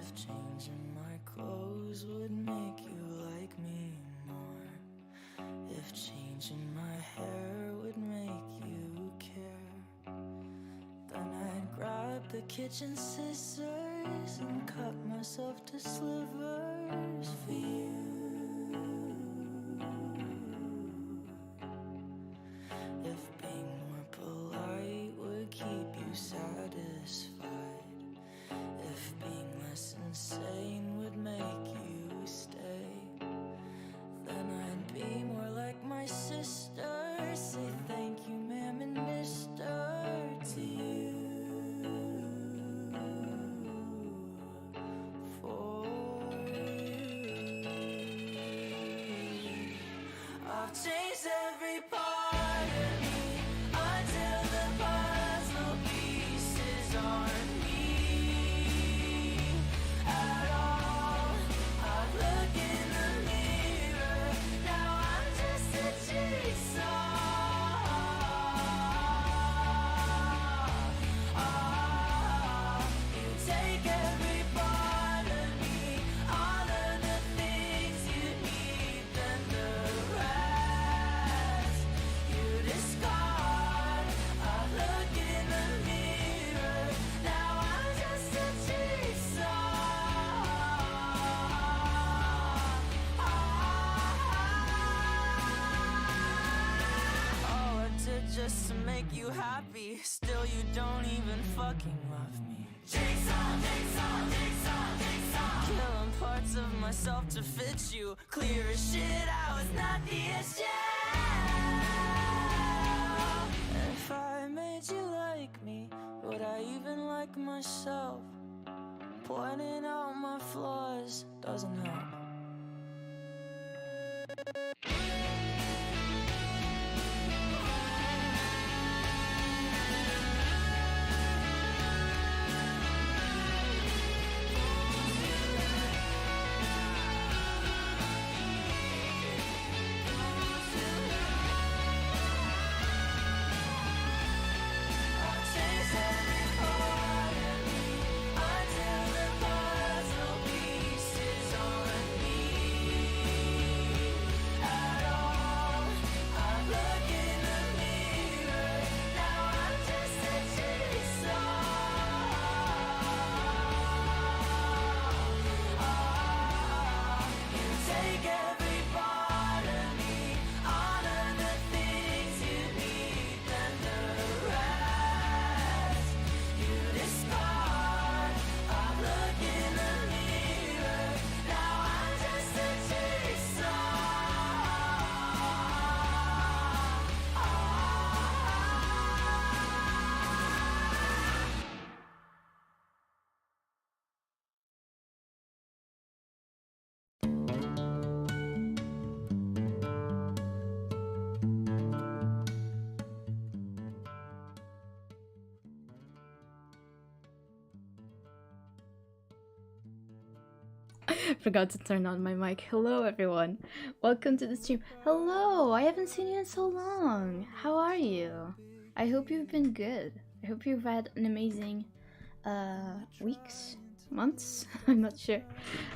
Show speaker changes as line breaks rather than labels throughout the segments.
if changing my clothes would make you like me more. If changing my hair would make you care. Then I'd grab the kitchen scissors and cut myself to slivers for you. If being more polite would keep you satisfied. If being less insane would make you stay. Then I'd be more like my sister. Say thank you, ma'am and mister, to you. For you. I've changed every part of me until the puzzle pieces aren't me at all. I look in the mirror, now I'm just a jigsaw. You take every part of me, all of the things you need, then the rest you discard. I look in the mirror, now I'm just a jigsaw. All I did just to make you happy, still you don't even fucking love me. Jigsaw, jigsaw, jigsaw, jigsaw. Killing parts of myself to fit you. Clear as shit, I was not the issue. If I made you like me, would I even like myself? Pointing out my flaws doesn't help. I've changed every part of me until the puzzle pieces aren't me at all. I look in the mirror, now I'm just a jigsaw. You take every part of me, all of the things you need, then the rest you discard. I look in the mirror, now I'm just a jigsaw.
Forgot to turn on my mic. Hello everyone, welcome to the stream. Hello, I haven't seen you in so long. How are you? I hope you've been good. I hope you've had an amazing weeks, months. I'm not sure,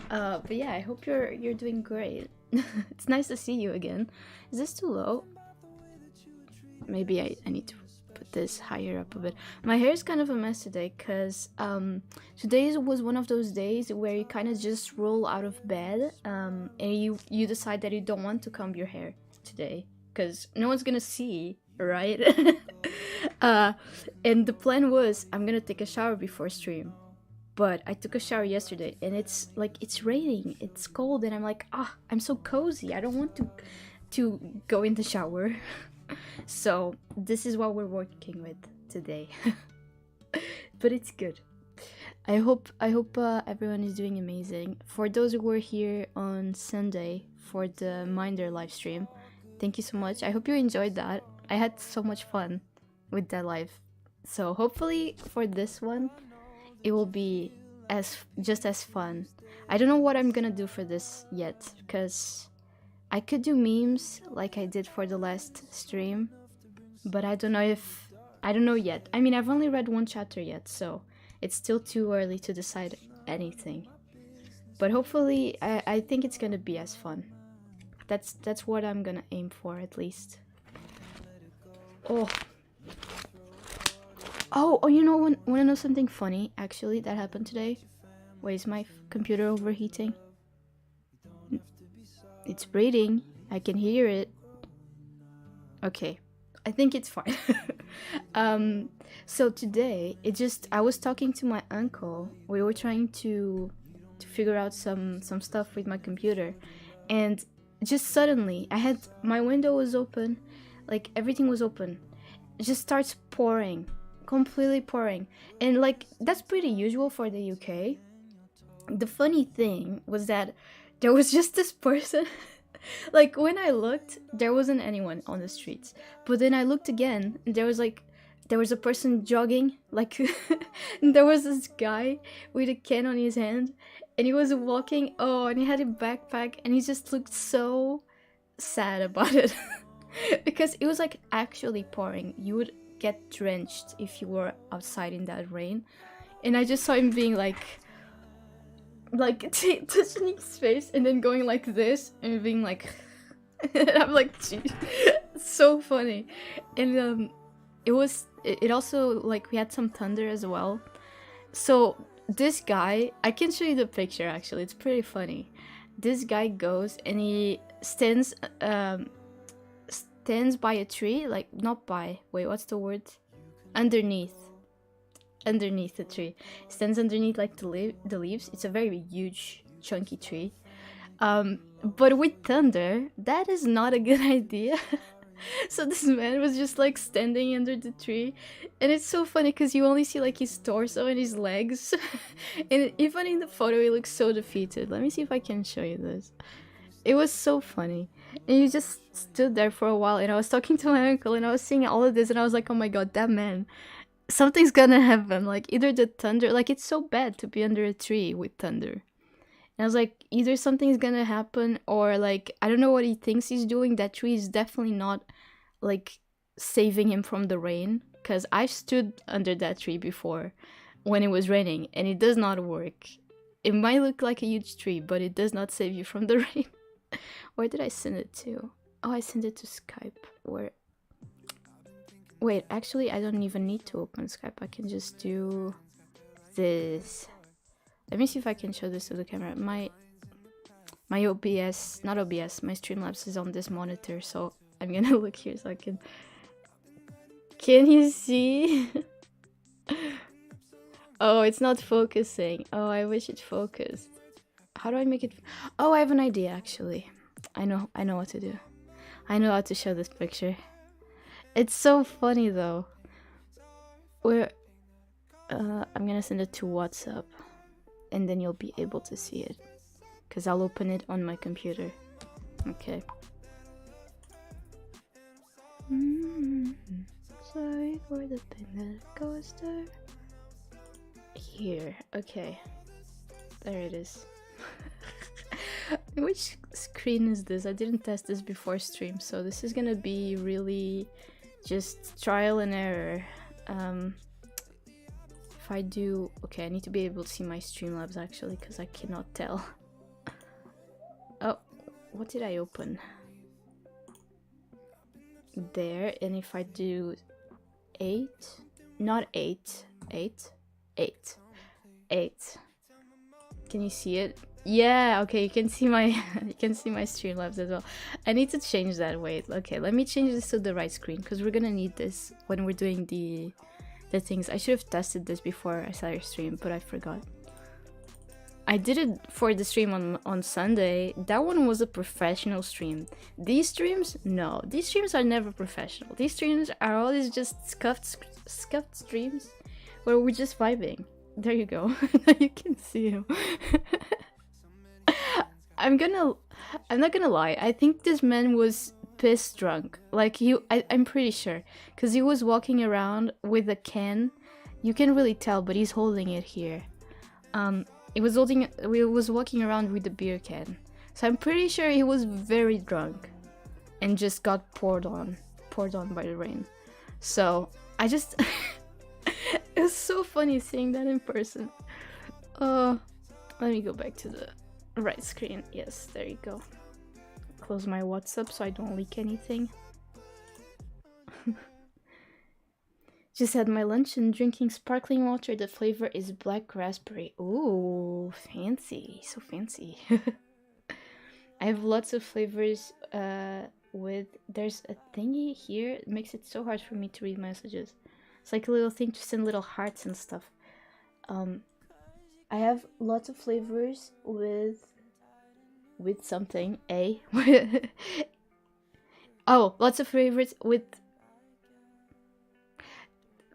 but yeah, I hope you're doing great. It's nice to see you again. Is this too low? Maybe I need to put this higher up a bit. My hair is kind of a mess today because today was one of those days where you kind of just roll out of bed and you decide that you don't want to comb your hair today because no one's gonna see, right? And the plan was I'm gonna take a shower before stream, but I took a shower yesterday and it's like it's raining, it's cold, and I'm like, I'm so cozy, I don't want to go in the shower. So this is what we're working with today. But it's good. I hope everyone is doing amazing. For those who were here on Sunday for the Minder live stream, thank you so much. I hope you enjoyed that. I had so much fun with that live. So hopefully for this one it will be just as fun. I don't know what I'm gonna do for this yet, because I could do memes like I did for the last stream, but I don't know yet. I mean, I've only read one chapter yet, so it's still too early to decide anything. But hopefully, I think it's gonna be as fun. That's what I'm gonna aim for, at least. Oh. Oh, you know, wanna know something funny, actually, that happened today? Wait, is my computer overheating? It's breathing. I can hear it. Okay, I think it's fine. So today, I was talking to my uncle. We were trying to figure out some stuff with my computer, and just suddenly, my window was open, like everything was open. It just starts pouring, completely pouring, and like that's pretty usual for the UK. The funny thing was that there was just this person. Like when I looked, there wasn't anyone on the streets. But then I looked again, and there was a person jogging. Like there was this guy with a can on his hand, and he was walking. Oh, and he had a backpack, and he just looked so sad about it because it was like actually pouring. You would get drenched if you were outside in that rain, and I just saw him being like touching his face and then going like this and being like and I'm like, geez, so funny. And it also, like, we had some thunder as well. So this guy, I can show you the picture, actually, it's pretty funny. This guy goes and he stands by a tree, like, not by, wait, what's the word, underneath the tree. Stands underneath like the leaves. It's a very huge, chunky tree. But with thunder, that is not a good idea. So this man was just like standing under the tree, and it's so funny because you only see like his torso and his legs. And even in the photo, he looks so defeated. Let me see if I can show you this. It was so funny. And he just stood there for a while, and I was talking to my uncle, and I was seeing all of this, and I was like, oh my god, that man, something's gonna happen. Like, either the thunder, like, it's so bad to be under a tree with thunder. And I was like, either something's gonna happen, or like, I don't know what he thinks he's doing. That tree is definitely not like saving him from the rain, because I stood under that tree before when it was raining, and it does not work. It might look like a huge tree, but it does not save you from the rain. Where did I send it to? Oh, I sent it to Skype. Where? Wait, actually, I don't even need to open Skype. I can just do this. Let me see if I can show this to the camera. My OBS, not OBS, my Streamlabs is on this monitor, so I'm gonna look here so I can... Can you see? Oh, it's not focusing. Oh, I wish it focused. How do I make it... Oh, I have an idea, actually. I know what to do. I know how to show this picture. It's so funny though. I'm gonna send it to WhatsApp, and then you'll be able to see it, because I'll open it on my computer. Okay. Sorry for the thing that goes there. Here, okay. There it is. Which screen is this? I didn't test this before stream, so this is gonna be really just trial and error. If I do... Okay, I need to be able to see my Streamlabs actually, because I cannot tell. Oh, what did I open? There, and if I do 8, not 8, 8, 8, 8. Can you see it? Yeah, okay, you can see my Streamlabs as well. I need to change that. Wait, okay, let me change this to the right screen, because we're gonna need this when we're doing the things. I should have tested this before I started stream, but I forgot. I did it for the stream on Sunday. That one was a professional stream. These streams, no, these streams are never professional. These streams are always just scuffed streams where we're just vibing. There you go. You can see him. I'm not gonna lie, I think this man was piss drunk. Like, I'm pretty sure, because he was walking around with a can. You can really tell, but he's holding it here. He was walking around with the beer can. So I'm pretty sure he was very drunk and just got poured on by the rain. So I just it was so funny seeing that in person. Let me go back to Right screen. Yes, there you go. Close my WhatsApp so I don't leak anything. Just had my lunch and drinking sparkling water. The flavor is black raspberry. Ooh, fancy. So fancy. I have lots of flavors with... There's a thingy here. It makes it so hard for me to read messages. It's like a little thing to send little hearts and stuff. I have lots of flavors with something. Oh, lots of favorites with...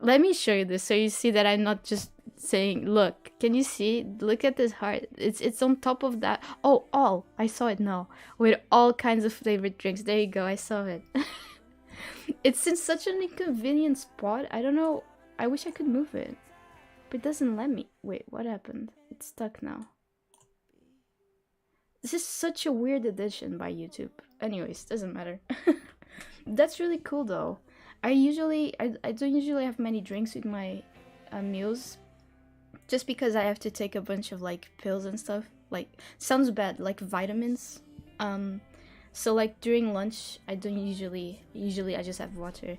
Let me show you this so you see that I'm not just saying, look, can you see? Look at this heart. It's on top of that. Oh, all. I saw it now. With all kinds of flavored drinks. There you go. I saw it. It's in such an inconvenient spot. I don't know. I wish I could move it. But it doesn't let me. Wait, what happened? It's stuck now. This is such a weird addition by YouTube. Anyways, doesn't matter. That's really cool though. I don't usually have many drinks with my meals, just because I have to take a bunch of like pills and stuff. Like, sounds bad, like vitamins. So like during lunch, I don't usually I just have water.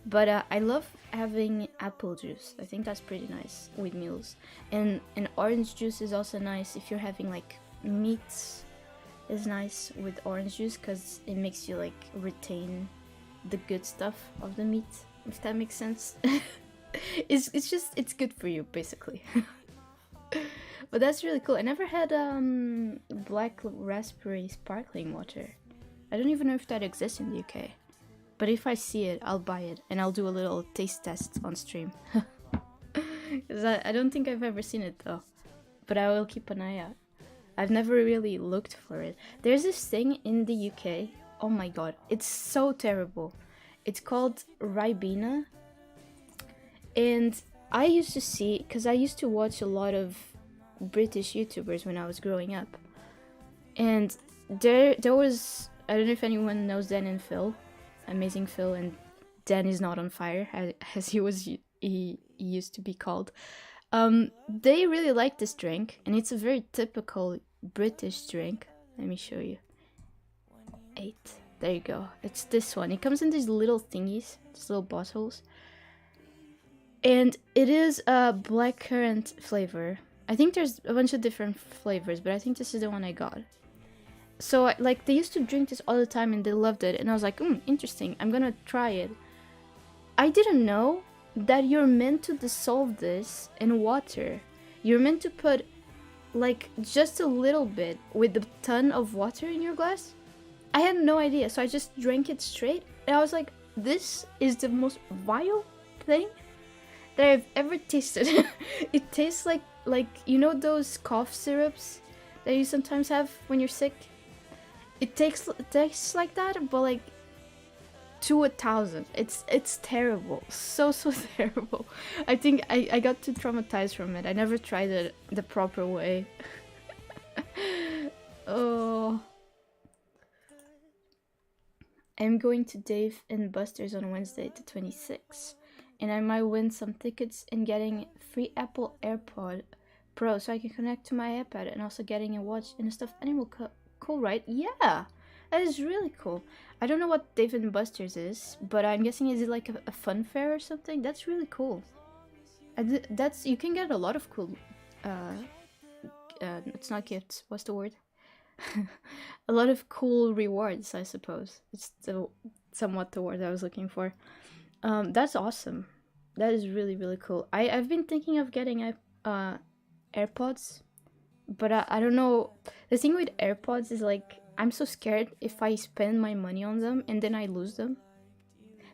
But I love having apple juice. I think that's pretty nice with meals. And orange juice is also nice if you're having like meats. Is nice with orange juice because it makes you like retain the good stuff of the meat, if that makes sense. it's good for you basically. But that's really cool. I never had black raspberry sparkling water. I don't even know if that exists in the UK. But if I see it, I'll buy it and I'll do a little taste test on stream. Because I don't think I've ever seen it though. But I will keep an eye out. I've never really looked for it. There's this thing in the UK. Oh my god, it's so terrible. It's called Ribena. And I used to see, because I used to watch a lot of British YouTubers when I was growing up. And there was, I don't know if anyone knows Dan and Phil. Amazing Phil and Dan is not on fire, as he used to be called. They really like this drink, and it's a very typical British drink. Let me show you. 8. There you go. It's this one. It comes in these little thingies, these little bottles. And it is a blackcurrant flavor. I think there's a bunch of different flavors, but I think this is the one I got. So, like, they used to drink this all the time, and they loved it. And I was like, interesting. I'm gonna try it. I didn't know that you're meant to dissolve this in water. You're meant to put like just a little bit with a ton of water in your glass. I had no idea, so I just drank it straight and I was like, this is the most vile thing that I've ever tasted. It tastes like you know those cough syrups that you sometimes have when you're sick? It tastes like that, but like to 1,000. It's terrible. So terrible. I think I got too traumatized from it. I never tried it the proper way. Oh. I'm going to Dave and Buster's on Wednesday the 26th. And I might win some tickets and getting free Apple AirPod Pro so I can connect to my iPad, and also getting a watch and a stuffed animal. Cool, right? Yeah! That is really cool. I don't know what Dave and Buster's is, but I'm guessing is it like a fun fair or something? That's really cool. That's, you can get a lot of cool, it's not gifts, what's the word? A lot of cool rewards, I suppose. It's somewhat the word I was looking for. That's awesome. That is really, really cool. I've been thinking of getting AirPods, but I don't know. The thing with AirPods is like, I'm so scared if I spend my money on them and then I lose them.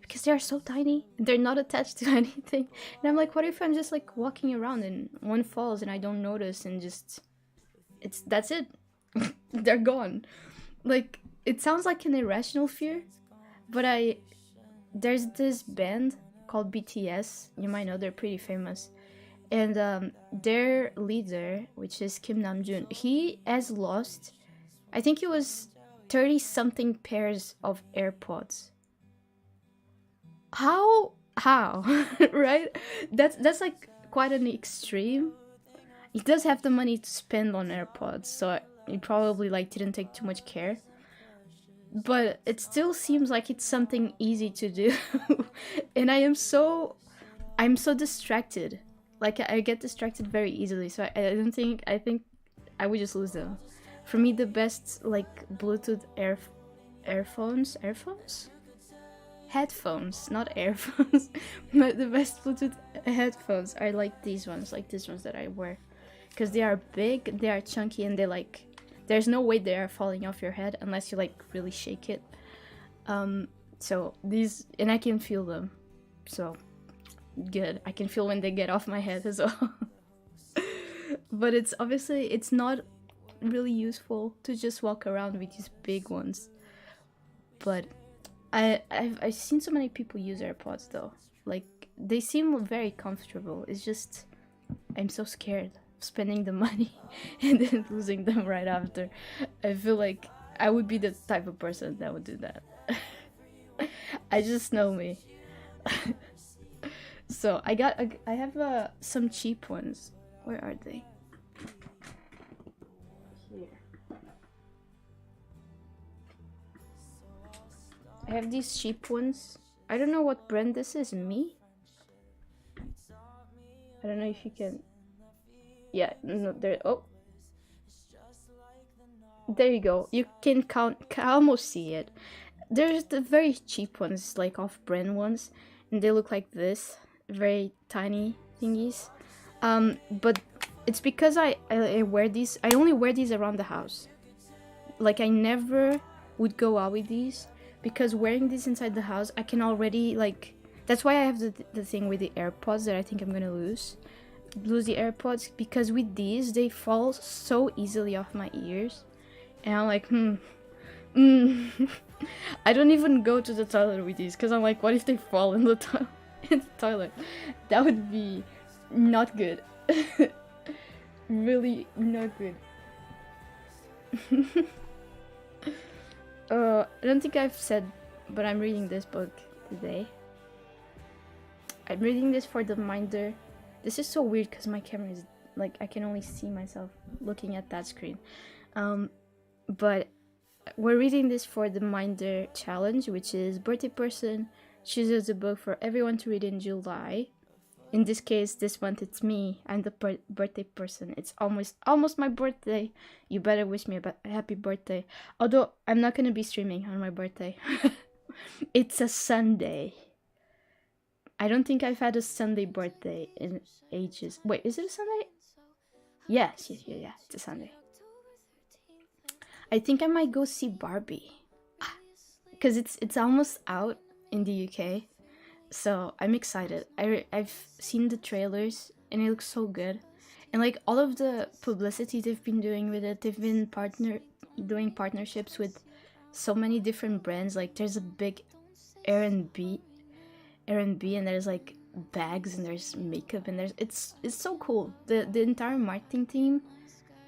Because they're so tiny. They're not attached to anything. And I'm like, what if I'm just like walking around and one falls and I don't notice and just... that's it. They're gone. Like, it sounds like an irrational fear, but there's this band called BTS. You might know, they're pretty famous. And their leader, which is Kim Namjoon, he has lost, I think it was 30-something pairs of AirPods. How? Right? That's like quite an extreme. He does have the money to spend on AirPods, so he probably like didn't take too much care. But it still seems like it's something easy to do. And I'm so distracted. Like I get distracted very easily, so I think I would just lose them. For me, the best like Bluetooth headphones, not earphones. But the best Bluetooth headphones are like these ones that I wear, because they are big, they are chunky, and they like there's no way they are falling off your head unless you like really shake it. So these, and I can feel them, so good. I can feel when they get off my head as well. But it's obviously it's not really useful to just walk around with these big ones. But I've seen so many people use AirPods though. Like they seem very comfortable. It's just I'm so scared of spending the money and then losing them right after. I feel like I would be the type of person that would do that. I just know me. So I have some cheap ones. Where are they? Here. I have these cheap ones. I don't know what brand this is. Me? I don't know if you can. Yeah, no, there. Oh, there you go. You can almost see it. There's the very cheap ones, like off-brand ones, and they look like this, very tiny thingies. But it's because I wear these. I only wear these around the house. Like I never would go out with these, because wearing these inside the house, I can already like. That's why I have the thing with the AirPods that I think I'm gonna lose the AirPods, because with these they fall so easily off my ears, and I'm like I don't even go to the toilet with these, because I'm like, what if they fall in the toilet? That would be not good. Really not good. I don't think I've said, but I'm reading this book today. I'm reading this for the Minder. This is so weird because my camera is like, I can only see myself looking at that screen. But we're reading this for the Minder challenge, which is birthday person chooses a book for everyone to read in July. In this case, this month it's me. I'm the birthday person. It's almost my birthday. You better wish me a happy birthday. Although I'm not gonna be streaming on my birthday. It's a Sunday. I don't think I've had a Sunday birthday in ages. Wait, is it a Sunday? Yes, yeah, it's a Sunday. I think I might go see Barbie, because it's almost out in the UK, so I'm excited. I've seen the trailers and it looks so good, and like all of the publicity they've been doing with it, they've been doing partnerships with so many different brands. Like there's a big R&B, and there's like bags, and there's makeup, and it's so cool. The entire marketing team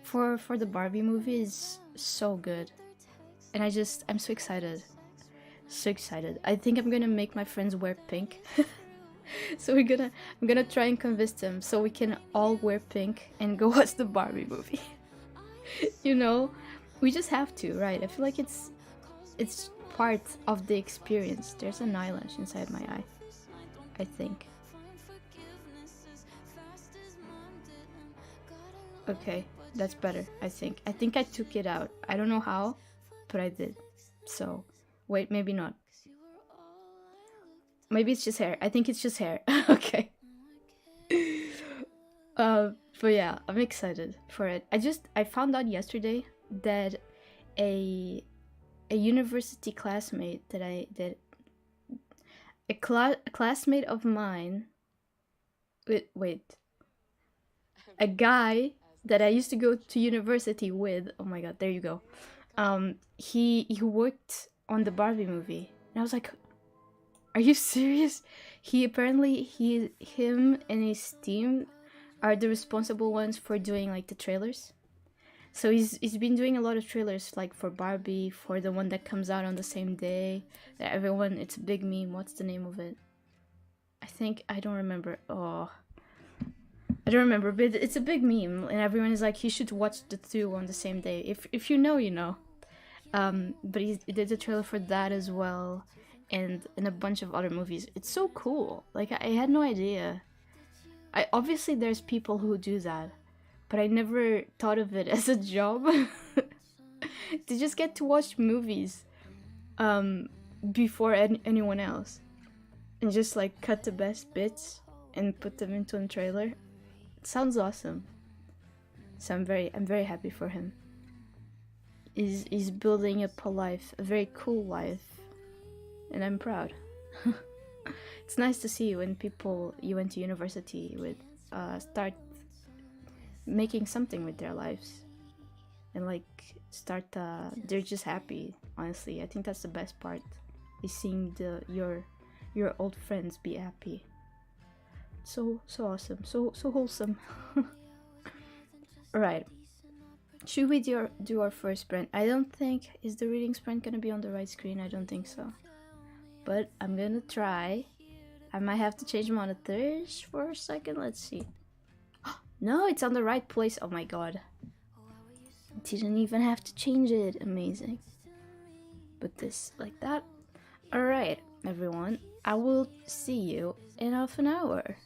for the Barbie movie is so good, and I'm so excited. I think I'm gonna make my friends wear pink. So I'm gonna try and convince them so we can all wear pink and go watch the Barbie movie. You know, we just have to, right? I feel like it's part of the experience. There's an eyelash inside my eye, I think. Okay, that's better, I think. I think I took it out. I don't know how, but I did. So, wait, maybe not. Maybe it's just hair. I think it's just hair. Okay. But yeah, I'm excited for it. I found out yesterday that a university classmate a classmate of mine. Wait. A guy that I used to go to university with. Oh my god, there you go. He worked on the Barbie movie, and I was like, "Are you serious?" Him and his team are the responsible ones for doing like the trailers. So he's been doing a lot of trailers, like for Barbie, for the one that comes out on the same day that everyone. It's a big meme. What's the name of it? I don't remember. Oh, I don't remember, but it's a big meme, and everyone is like, you should watch the two on the same day. If you know, you know. But he did a trailer for that as well, and a bunch of other movies. It's so cool. Like I had no idea. I obviously there's people who do that, but I never thought of it as a job. To just get to watch movies, before anyone else, and just like cut the best bits and put them into a trailer. It sounds awesome. So I'm very happy for him. He's building up a life, a very cool life, and I'm proud. It's nice to see when people you went to university with start making something with their lives, and like start they're just happy. Honestly, I think that's the best part, is seeing your old friends be happy. So awesome, so wholesome. All right. Should we do our first sprint? I don't think, is the reading sprint gonna be on the right screen? I don't think so. But I'm gonna try. I might have to change monitors for a second. Let's see. No, it's on the right place. Oh my god. Didn't even have to change it. Amazing. Put this like that. Alright, everyone. I will see you in half an hour.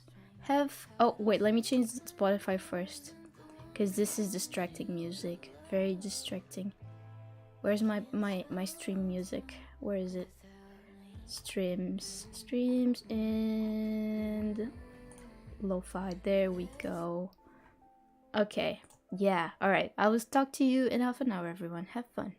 Oh wait, let me change Spotify first, because this is distracting music. Very distracting. Where's my stream music? Where is it? Streams and lo-fi. There we go. Okay, yeah, all right. I will talk to you in half an hour, everyone. Have fun.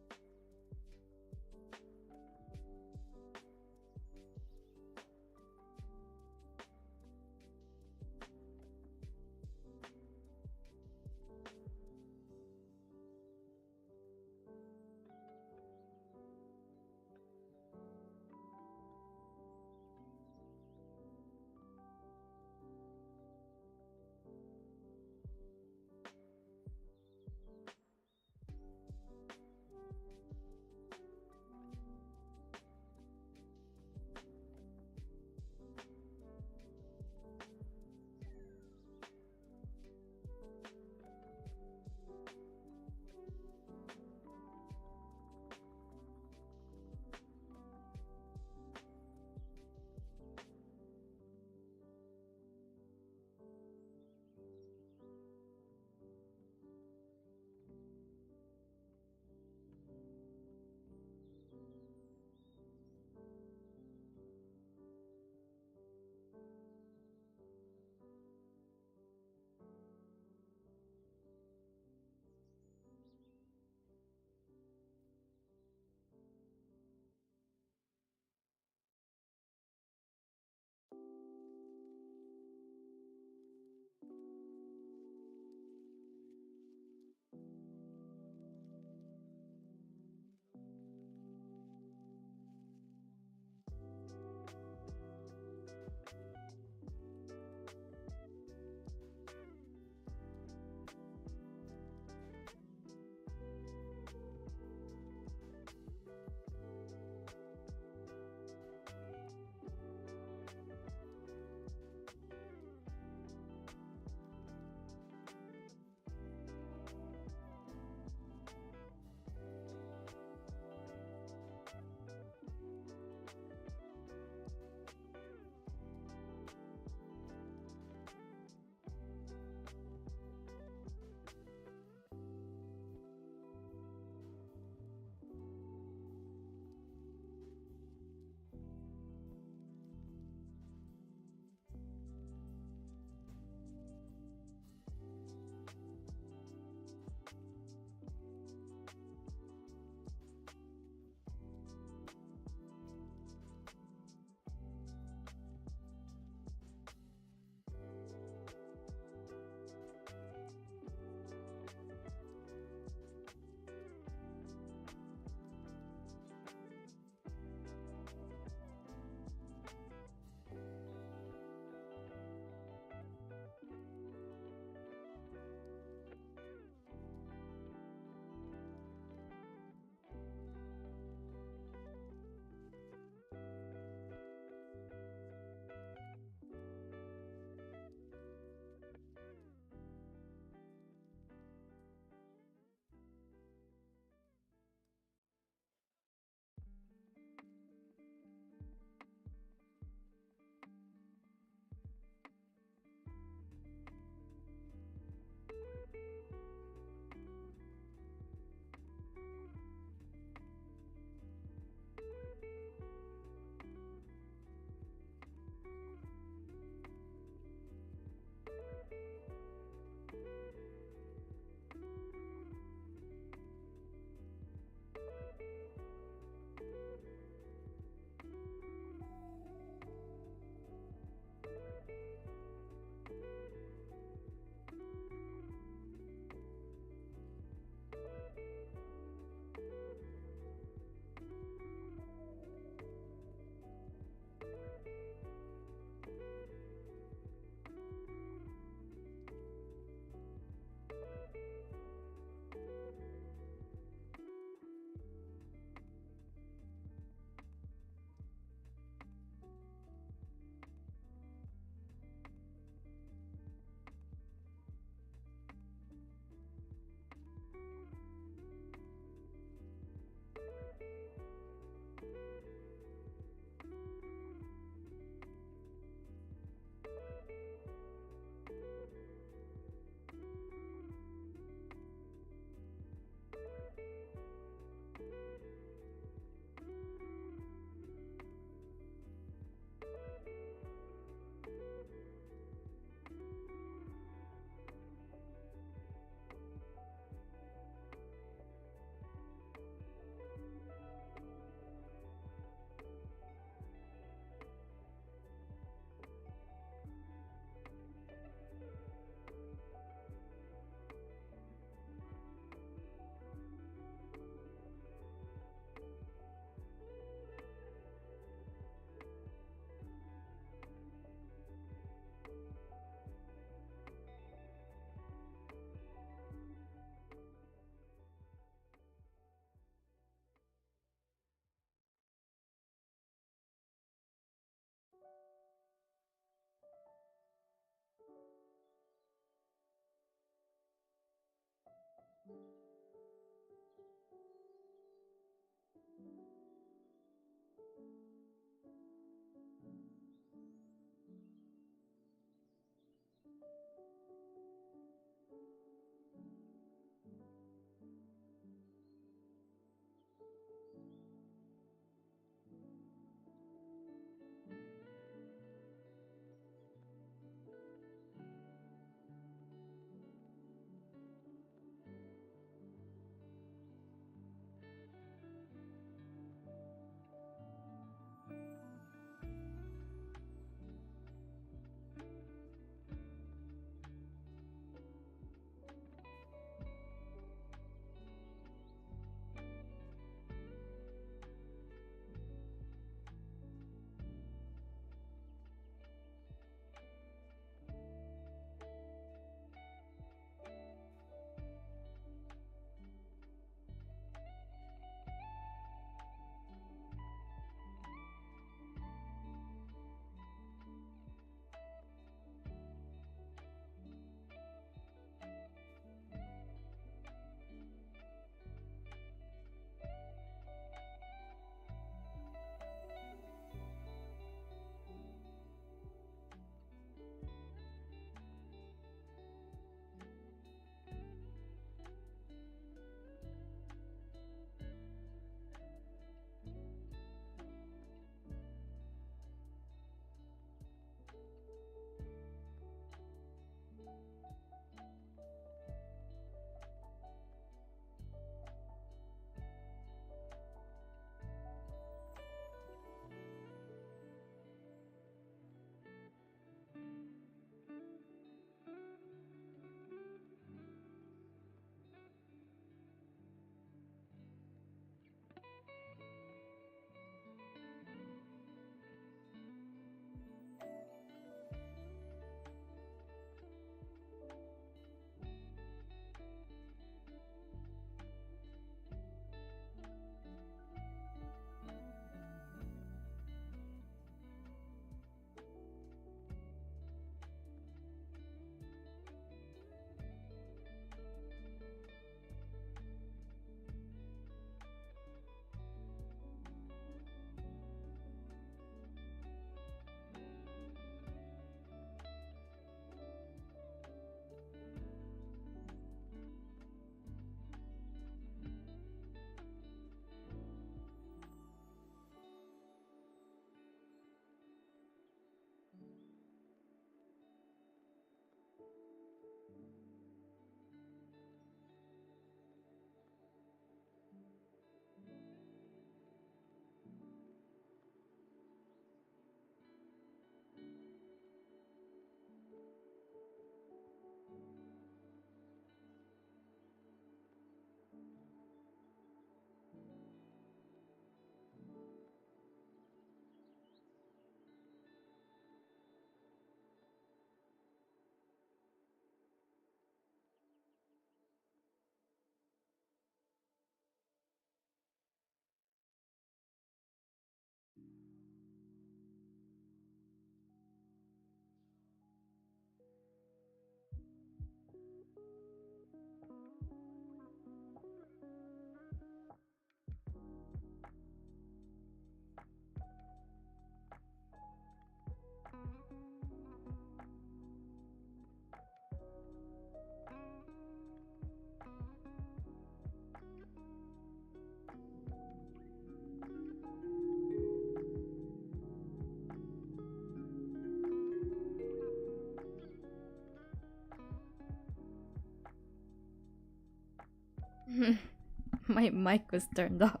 My mic was turned off.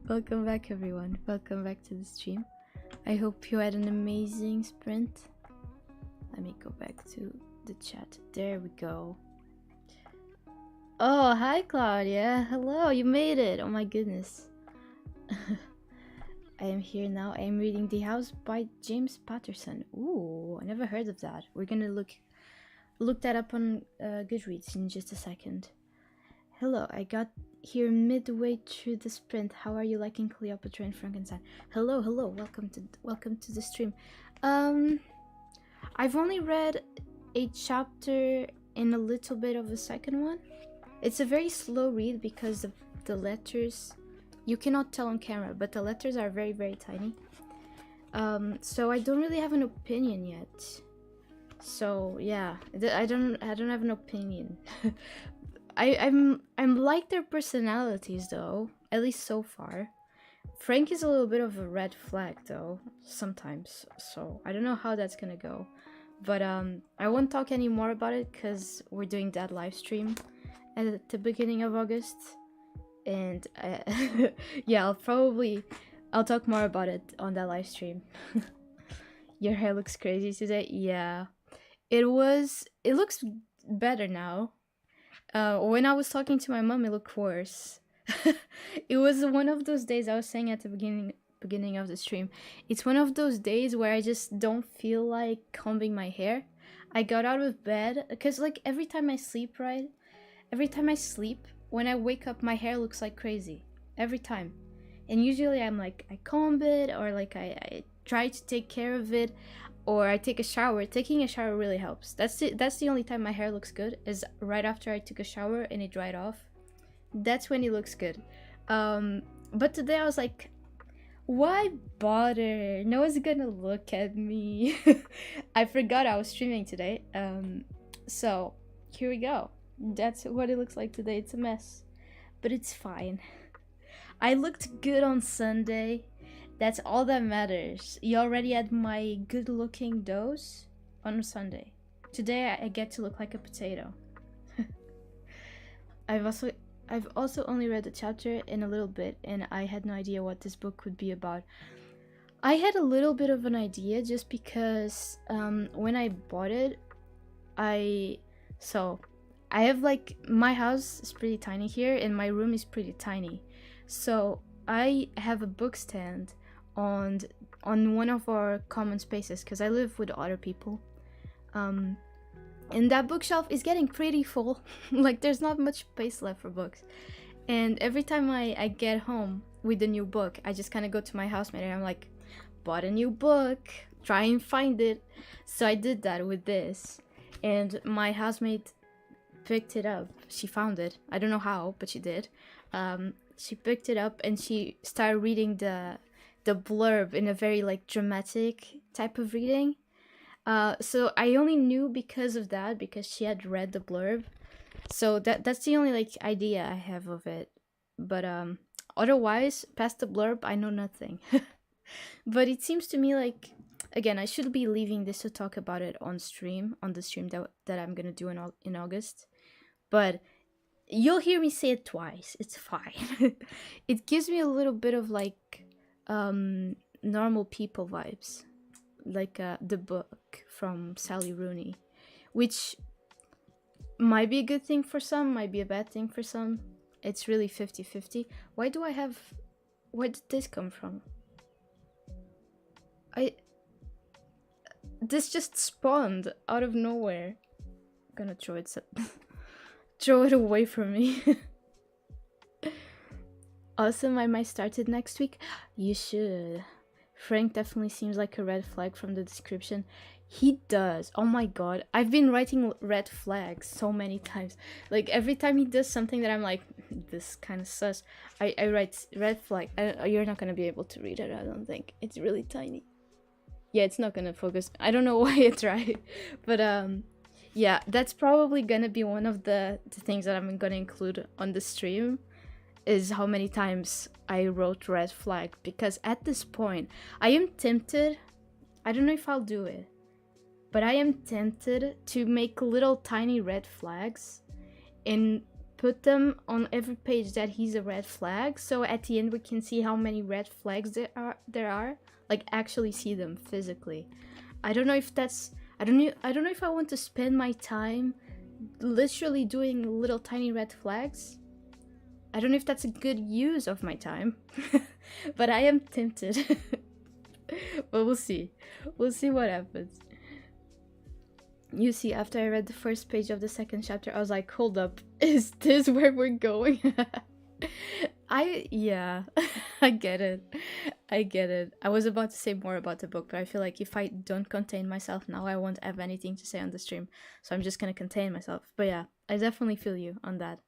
Welcome back, everyone. Welcome back to the stream. I hope you had an amazing sprint. Let me go back to the chat. There we go. Oh, hi, Claudia. Hello, you made it. Oh my goodness. I am here now. I am reading The House by James Patterson. Ooh, I never heard of that. We're gonna look that up on Goodreads in just a second. Hello, I got here midway through the sprint. How are you liking Cleopatra and Frankenstein? Hello, hello. Welcome to the stream. I've only read a chapter and a little bit of the second one. It's a very slow read because the letters, you cannot tell on camera, but the letters are very, very tiny. So I don't really have an opinion yet. So yeah, I don't have an opinion. I'm like their personalities though, at least so far. Frank is a little bit of a red flag though, sometimes. So I don't know how that's gonna go. But I won't talk any more about it because we're doing that live stream at the beginning of August. And yeah, I'll talk more about it on that live stream. Your hair looks crazy today. Yeah, it looks better now. When I was talking to my mom, it looked worse. It was one of those days I was saying at the beginning of the stream. It's one of those days where I just don't feel like combing my hair. I got out of bed because like every time I sleep, when I wake up, my hair looks like crazy every time. And usually I'm like, I comb it, or like I try to take care of it, or I take a shower. Taking a shower really helps. That's the only time my hair looks good, is right after I took a shower and it dried off. That's when it looks good. But today I was like, why bother? No one's gonna look at me. I forgot I was streaming today. So here we go. That's what it looks like today. It's a mess, but it's fine. I looked good on Sunday. That's all that matters. You already had my good looking dose on Sunday. Today I get to look like a potato. I've also only read a chapter in a little bit, and I had no idea what this book would be about. I had a little bit of an idea just because when I bought it, I have like, my house is pretty tiny here and my room is pretty tiny. So I have a book stand on one of our common spaces because I live with other people. And that bookshelf is getting pretty full. Like there's not much space left for books. And every time I get home with a new book, I just kind of go to my housemate and I'm like, bought a new book, try and find it. So I did that with this. And my housemate picked it up. She found it. I don't know how, but she did. She picked it up and she started reading the blurb in a very like dramatic type of reading. So I only knew because of that, because she had read the blurb. So that's the only like idea I have of it. But otherwise, past the blurb, I know nothing. But it seems to me like, again, I should be leaving this to talk about it on the stream that I'm gonna do in August. But you'll hear me say it twice. It's fine. It gives me a little bit of like normal people vibes. Like the book from Sally Rooney, which might be a good thing for some, might be a bad thing for some. It's really 50-50. Where did this come from? This just spawned out of nowhere. I'm gonna throw it away from me. Awesome, I might start it next week. You should. Frank definitely seems like a red flag from the description. He does. Oh my god. I've been writing red flags so many times. Like every time he does something that I'm like, this kind of sus, I write red flag. You're not going to be able to read it, I don't think. It's really tiny. Yeah, it's not going to focus. I don't know why I tried. But yeah, that's probably going to be one of the things that I'm going to include on the stream, is how many times I wrote red flag, because at this point I am tempted, I don't know if I'll do it, but I am tempted to make little tiny red flags and put them on every page that he's a red flag, so at the end we can see how many red flags there are, like actually see them physically. I don't know if I want to spend my time literally doing little tiny red flags. I don't know if that's a good use of my time, but I am tempted. But we'll see. We'll see what happens. You see, after I read the first page of the second chapter, I was like, hold up, is this where we're going? Yeah, I get it. I get it. I was about to say more about the book, but I feel like if I don't contain myself now, I won't have anything to say on the stream. So I'm just gonna contain myself. But yeah, I definitely feel you on that.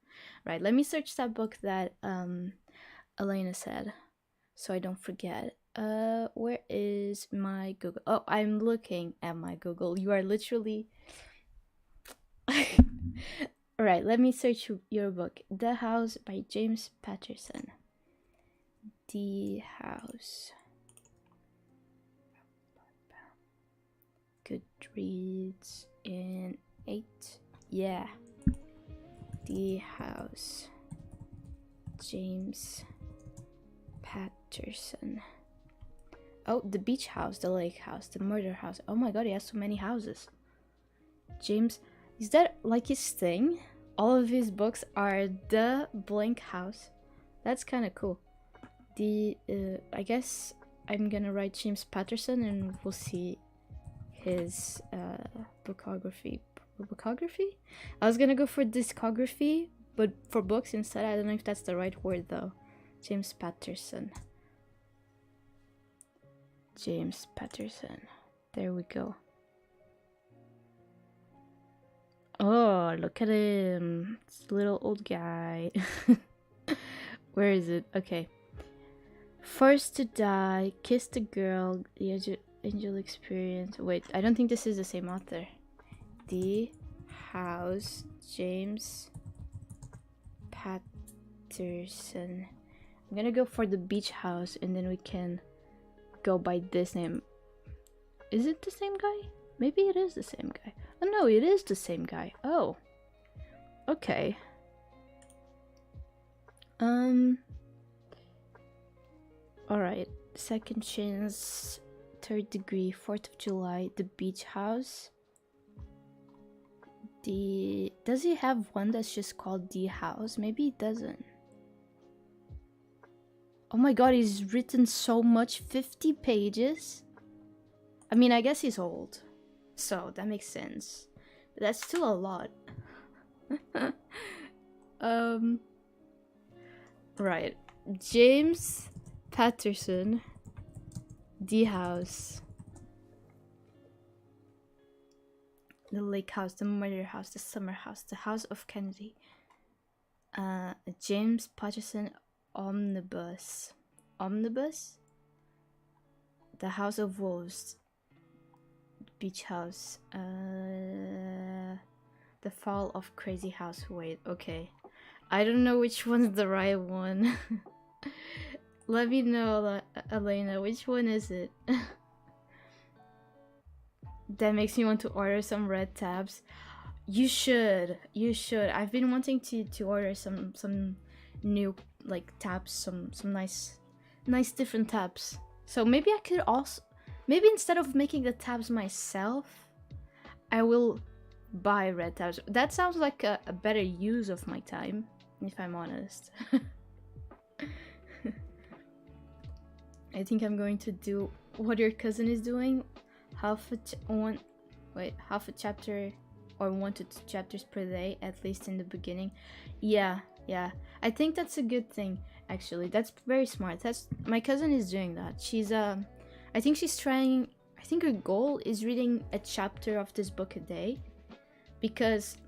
Right, let me search that book that Elena said so I don't forget. Where is my Google? Oh, I'm looking at my Google. You are literally Alright, let me search your book. The House by James Patterson. The House. Goodreads in 8. Yeah. The House. James Patterson. Oh, the beach house, the lake house, the murder house. Oh my god, he has so many houses. James, is that like his thing? All of his books are the blank house. That's kind of cool. I guess I'm gonna write James Patterson and we'll see his bookography. Bookography? I was gonna go for discography, but for books instead. I don't know if that's the right word though. James Patterson. James Patterson. There we go. Oh, look at him. It's a little old guy. Where is it? Okay. First to Die, Kiss the Girl, The Angel Experience. Wait, I don't think this is the same author. The House, James Patterson. I'm gonna go for the beach house and then we can go by this name. Is it the same guy? Maybe it is the same guy. Oh no, it is the same guy. Oh. Okay. Alright. Second Chance, Third Degree, 4th of July, The Beach House. Does he have one that's just called The House? Maybe he doesn't. Oh my god, he's written so much. 50 pages? I mean, I guess he's old. So, that makes sense. But that's still a lot. Right. James Patterson. The House. The Lake House, the Murder House, the Summer House, the House of Kennedy. James Patterson Omnibus. Omnibus? The House of Wolves. Beach House. The Fall of Crazy House. Wait, okay. I don't know which one's the right one. Let me know, Elena, which one is it? That makes me want to order some red tabs. You should. I've been wanting to order some new like tabs, some nice different tabs. So maybe I could also, maybe instead of making the tabs myself, I will buy red tabs. That sounds like a better use of my time, if I'm honest. I think I'm going to do what your cousin is doing. Half a chapter or 1 to 2 chapters per day, at least in the beginning. Yeah. I think that's a good thing, actually. That's very smart. My cousin is doing that. She's I think she's trying. I think her goal is reading a chapter of this book a day, because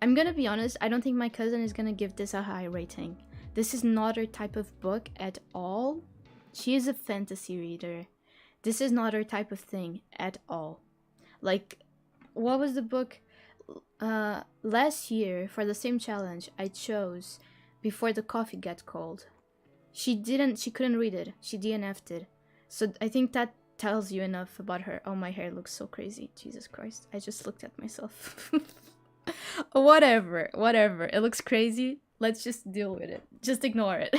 I'm gonna be honest, I don't think my cousin is gonna give this a high rating. This is not her type of book at all. She is a fantasy reader. This is not her type of thing at all. Like, what was the book? Last year, for the same challenge, I chose Before the Coffee Got Cold. She couldn't read it. She DNF'd it. So I think that tells you enough about her. Oh, my hair looks so crazy. Jesus Christ. I just looked at myself. Whatever. It looks crazy. Let's just deal with it. Just ignore it.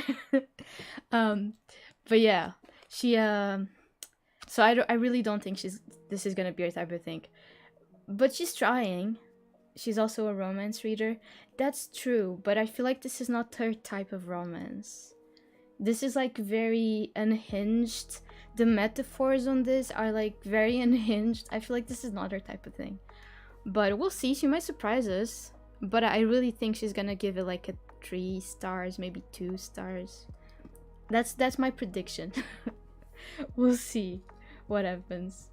But yeah, she, so I really don't think this is gonna be her type of thing. But she's trying. She's also a romance reader. That's true, but I feel like this is not her type of romance. This is like very unhinged. The metaphors on this are like very unhinged. I feel like this is not her type of thing. But we'll see. She might surprise us. But I really think she's gonna give it like a 3 stars, maybe 2 stars. That's my prediction. We'll see what happens.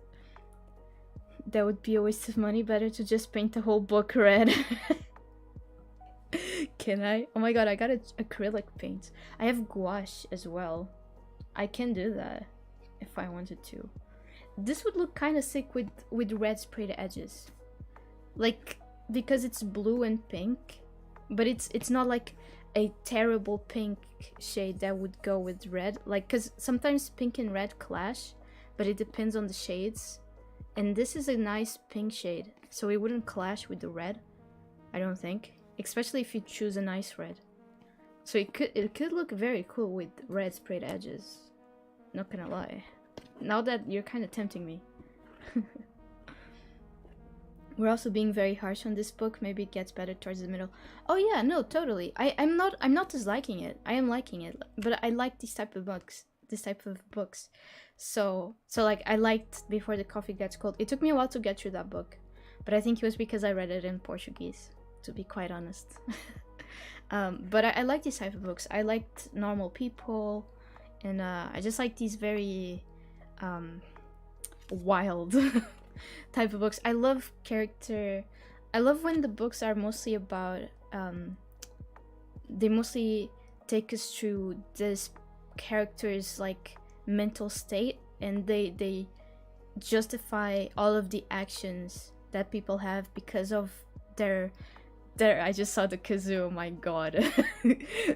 That would be a waste of money. Better to just paint the whole book red. Can I? Oh my god, I got acrylic paint. I have gouache as well. I can do that if I wanted to. This would look kind of sick with red sprayed edges. Like, because it's blue and pink, but it's not like a terrible pink shade that would go with red. Like, because sometimes pink and red clash, but it depends on the shades. And this is a nice pink shade, so it wouldn't clash with the red, I don't think. Especially if you choose a nice red. So it could look very cool with red sprayed edges. Not gonna lie. Now that you're kind of tempting me. We're also being very harsh on this book. Maybe it gets better towards the middle. Oh yeah, no, totally. I'm not disliking it. I am liking it, but I like this type of books. So like, I liked Before the Coffee Gets Cold. It took me a while to get through that book, but I think it was because I read it in Portuguese, to be quite honest. But I like these type of books. I liked Normal People, and I just like these very wild type of books. I love when the books are mostly about they mostly take us through this character's like mental state, and they justify all of the actions that people have because of their I just saw the kazoo, oh my god.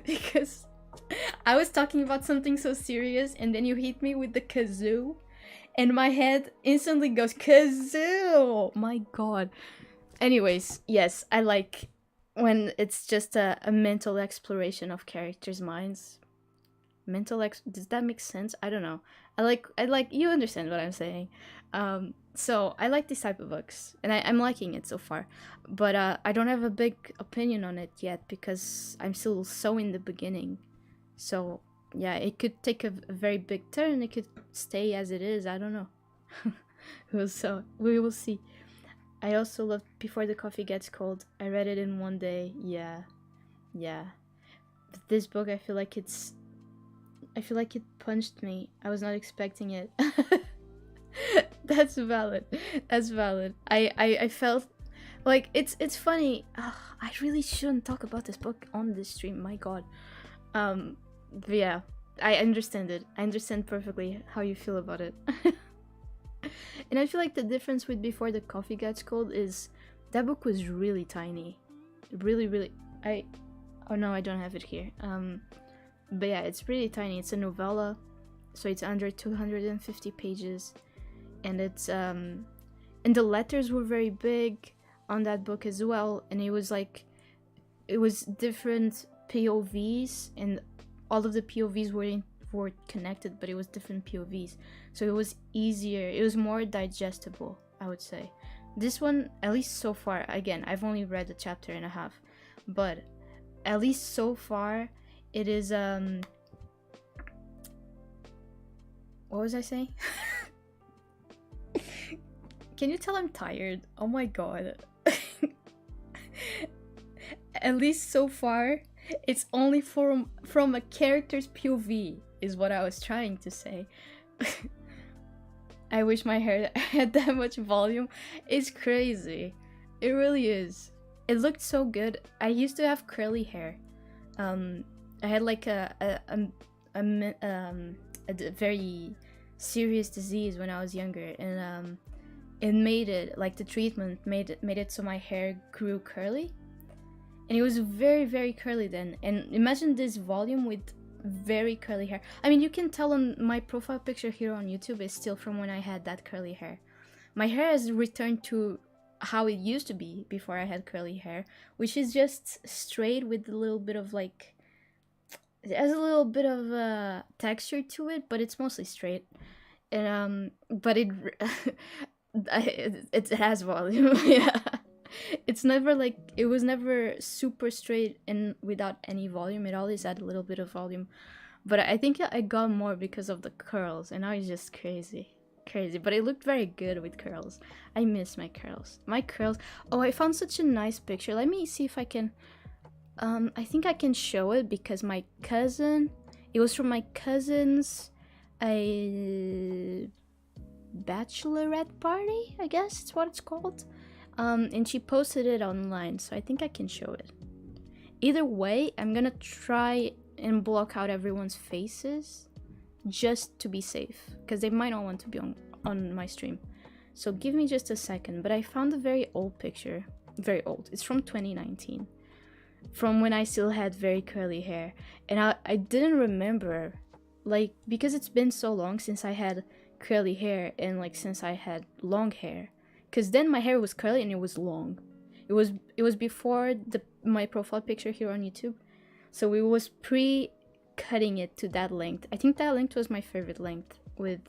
Because I was talking about something so serious and then you hit me with the kazoo and my head instantly goes kazoo, my god. Anyways, yes, I like when it's just a mental exploration of characters' minds. Does that make sense? I don't know. I like you understand what I'm saying. So I like this type of books, and I'm liking it so far. But I don't have a big opinion on it yet because I'm still so in the beginning. So yeah, it could take a very big turn. It could stay as it is. I don't know. We will see. I also loved Before the Coffee Gets Cold. I read it in one day. Yeah. But this book, I feel like it punched me. I was not expecting it. That's valid. I felt like it's funny. I really shouldn't talk about this book on this stream. My god. But yeah, I understand it. I understand perfectly how you feel about it. And I feel like the difference with Before the Coffee Gets Cold is that book was really tiny. Really. Oh no, I don't have it here. But yeah, it's really tiny. It's a novella, so it's under 250 pages, and it's and the letters were very big on that book as well, and it was different POVs, and all of the POVs were connected, but it was different POVs, so it was easier. It was more digestible, I would say. This one, at least so far, again, I've only read a chapter and a half, but at least so far, it is what was I saying? Can you tell I'm tired? Oh my god. At least so far, it's only from a character's POV, is what I was trying to say. I wish my hair had that much volume. It's crazy. It really is. It looked so good. I used to have curly hair. I had like a very serious disease when I was younger, and it made it, like, the treatment made it so my hair grew curly, and it was very, very curly then. And imagine this volume with very curly hair. I mean, you can tell on my profile picture here on YouTube is still from when I had that curly hair. My hair has returned to how it used to be before I had curly hair, which is just straight with a little bit of like, it has a little bit of texture to it, but it's mostly straight. And but it has volume. Yeah, it's never like, it was never super straight and without any volume. It always had a little bit of volume, but I think I got more because of the curls, and now it's just crazy. crazy, but it looked very good with curls. I miss my curls. My curls. Oh, I found such a nice picture. Let me see if I can. I think I can show it because my cousin. It was from my cousin's a bachelorette party, I guess it's what it's called. And she posted it online, so I think I can show it. Either way, I'm gonna try and block out everyone's faces just to be safe, because they might not want to be on my stream. So give me just a second. But I found a very old picture. Very old. It's from 2019. From when I still had very curly hair. And I didn't remember, like, because it's been so long since I had curly hair and like since I had long hair. Because then my hair was curly and it was long. It was before my profile picture here on YouTube. So it was pre-cutting it to that length. I think that length was my favorite length with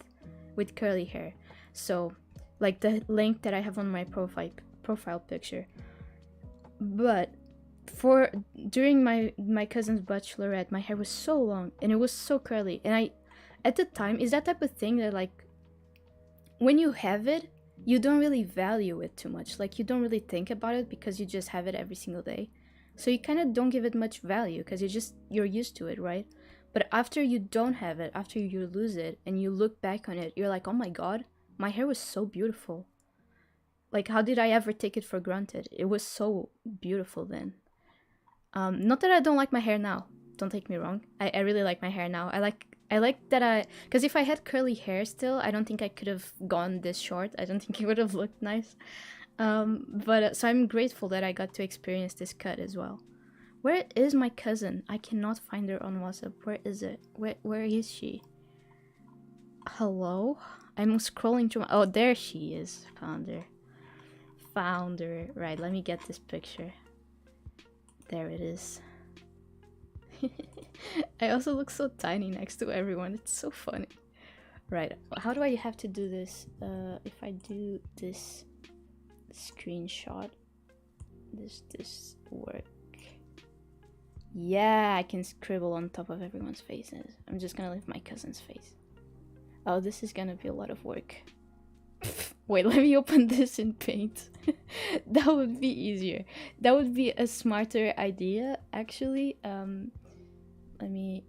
curly hair. So like the length that I have on my profile picture. But during my cousin's bachelorette, my hair was so long and it was so curly, and I at the time is that type of thing that like when you have it, you don't really value it too much. Like you don't really think about it because you just have it every single day. So you kind of don't give it much value because you're used to it, right? But after you don't have it, after you lose it and you look back on it, you're like, oh my god, my hair was so beautiful. Like, how did I ever take it for granted? It was so beautiful then. Not that I don't like my hair now. Don't take me wrong. I really like my hair now. I like that because if I had curly hair still, I don't think I could have gone this short. I don't think it would have looked nice. So I'm grateful that I got to experience this cut as well. Where is my cousin? I cannot find her on WhatsApp. Where is it? Where is she? Hello? I'm scrolling through oh, there she is. Found her. Right, let me get this picture. There it is. I also look so tiny next to everyone. It's so funny. Right, how do I have to do this? If I do this screenshot, this work? Yeah, I can scribble on top of everyone's faces. I'm just gonna leave my cousin's face. Oh, this is gonna be a lot of work. Wait, let me open this in Paint. That would be easier. That would be a smarter idea, actually. Let me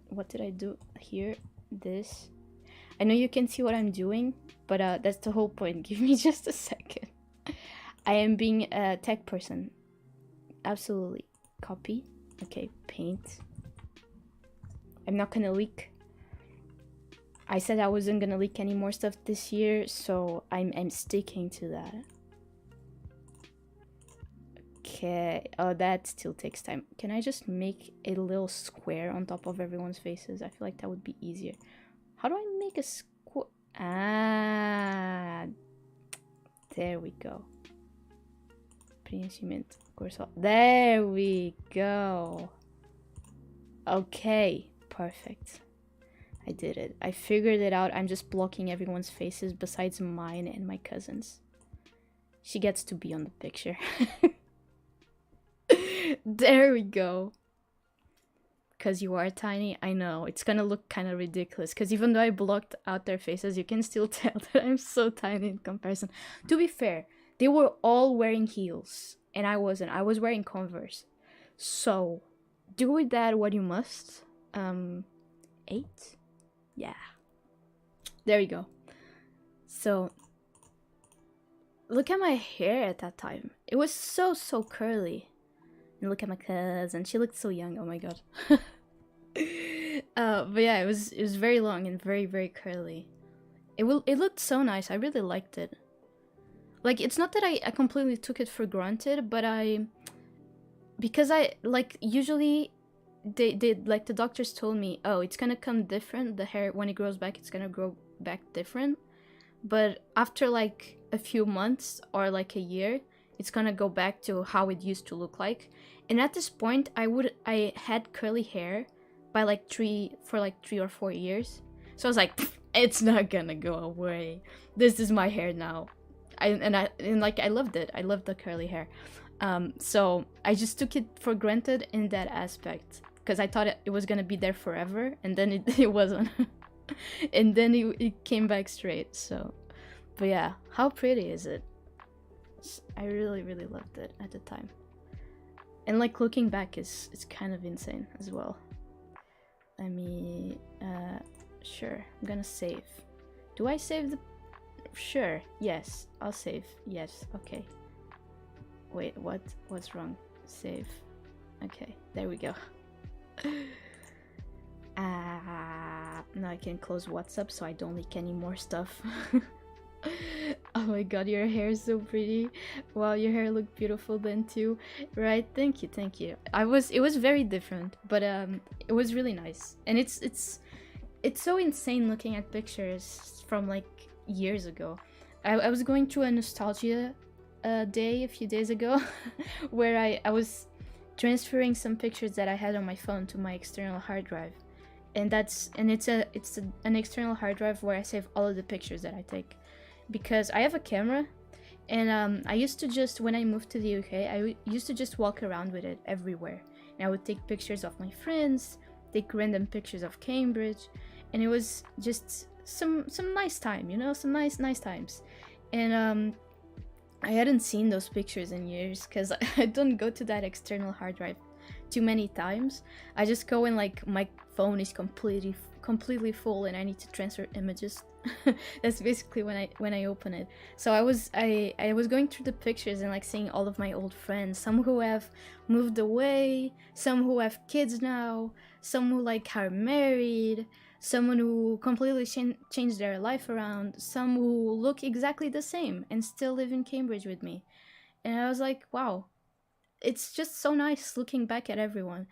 what did I do here? This. I know you can see what I'm doing, but that's the whole point. Give me just a second. I am being a tech person. Absolutely. Copy. Okay, Paint. I'm not gonna leak. I said I wasn't gonna leak any more stuff this year, so I'm sticking to that. Okay. Oh, that still takes time. Can I just make a little square on top of everyone's faces? I feel like that would be easier. How do I make a square? Ah, there we go. Preenchimento. There we go. Okay, perfect. I did it. I figured it out. I'm just blocking everyone's faces besides mine and my cousin's. She gets to be on the picture. There we go. Because you are tiny, I know. It's gonna look kind of ridiculous. Because even though I blocked out their faces, you can still tell that I'm so tiny in comparison. To be fair, they were all wearing heels. And I wasn't. I was wearing Converse. So, do with that what you must. 8? Yeah. There you go. So, look at my hair at that time. It was so curly. And look at my cousin. She looked so young. Oh my god. But yeah, it was very long and very curly. It looked so nice. I really liked it. Like, it's not that I completely took it for granted, but because I like usually they like the doctors told me, oh, it's gonna come different. The hair, when it grows back, it's gonna grow back different. But after like a few months or like a year, it's gonna go back to how it used to look like. And at this point, I had curly hair by like 3 or 4 years. So I was like, it's not gonna go away. This is my hair now. I loved it. I loved the curly hair. So I just took it for granted in that aspect, because I thought it was gonna be there forever, and then it wasn't. And then it came back straight. So, but yeah, how pretty is it? I really, really loved it at the time. And like looking back is it's kind of insane as well. Let me sure, I'm gonna save. Do I save the sure, yes, I'll save. Yes, okay. Wait, what's wrong? Save. Okay, there we go. Now I can close WhatsApp so I don't leak any more stuff. Oh my god, your hair is so pretty. Wow, your hair looked beautiful then too. Right, thank you, thank you. It was very different, but it was really nice. And it's so insane looking at pictures from like years ago. I was going through a nostalgia day a few days ago where I was transferring some pictures that I had on my phone to my external hard drive. And it's an external hard drive where I save all of the pictures that I take. Because I have a camera, and I used to just, when I moved to the UK, I used to just walk around with it everywhere. And I would take pictures of my friends, take random pictures of Cambridge, and it was just some nice time, you know, some nice times. And I hadn't seen those pictures in years because I don't go to that external hard drive too many times. I just go when like my phone is completely full and I need to transfer images. That's basically when I open it. So I was going through the pictures and like seeing all of my old friends, some who have moved away, some who have kids now, some who like are married, someone who completely changed their life around, some who look exactly the same and still live in Cambridge with me. And I was like, wow, it's just so nice looking back at everyone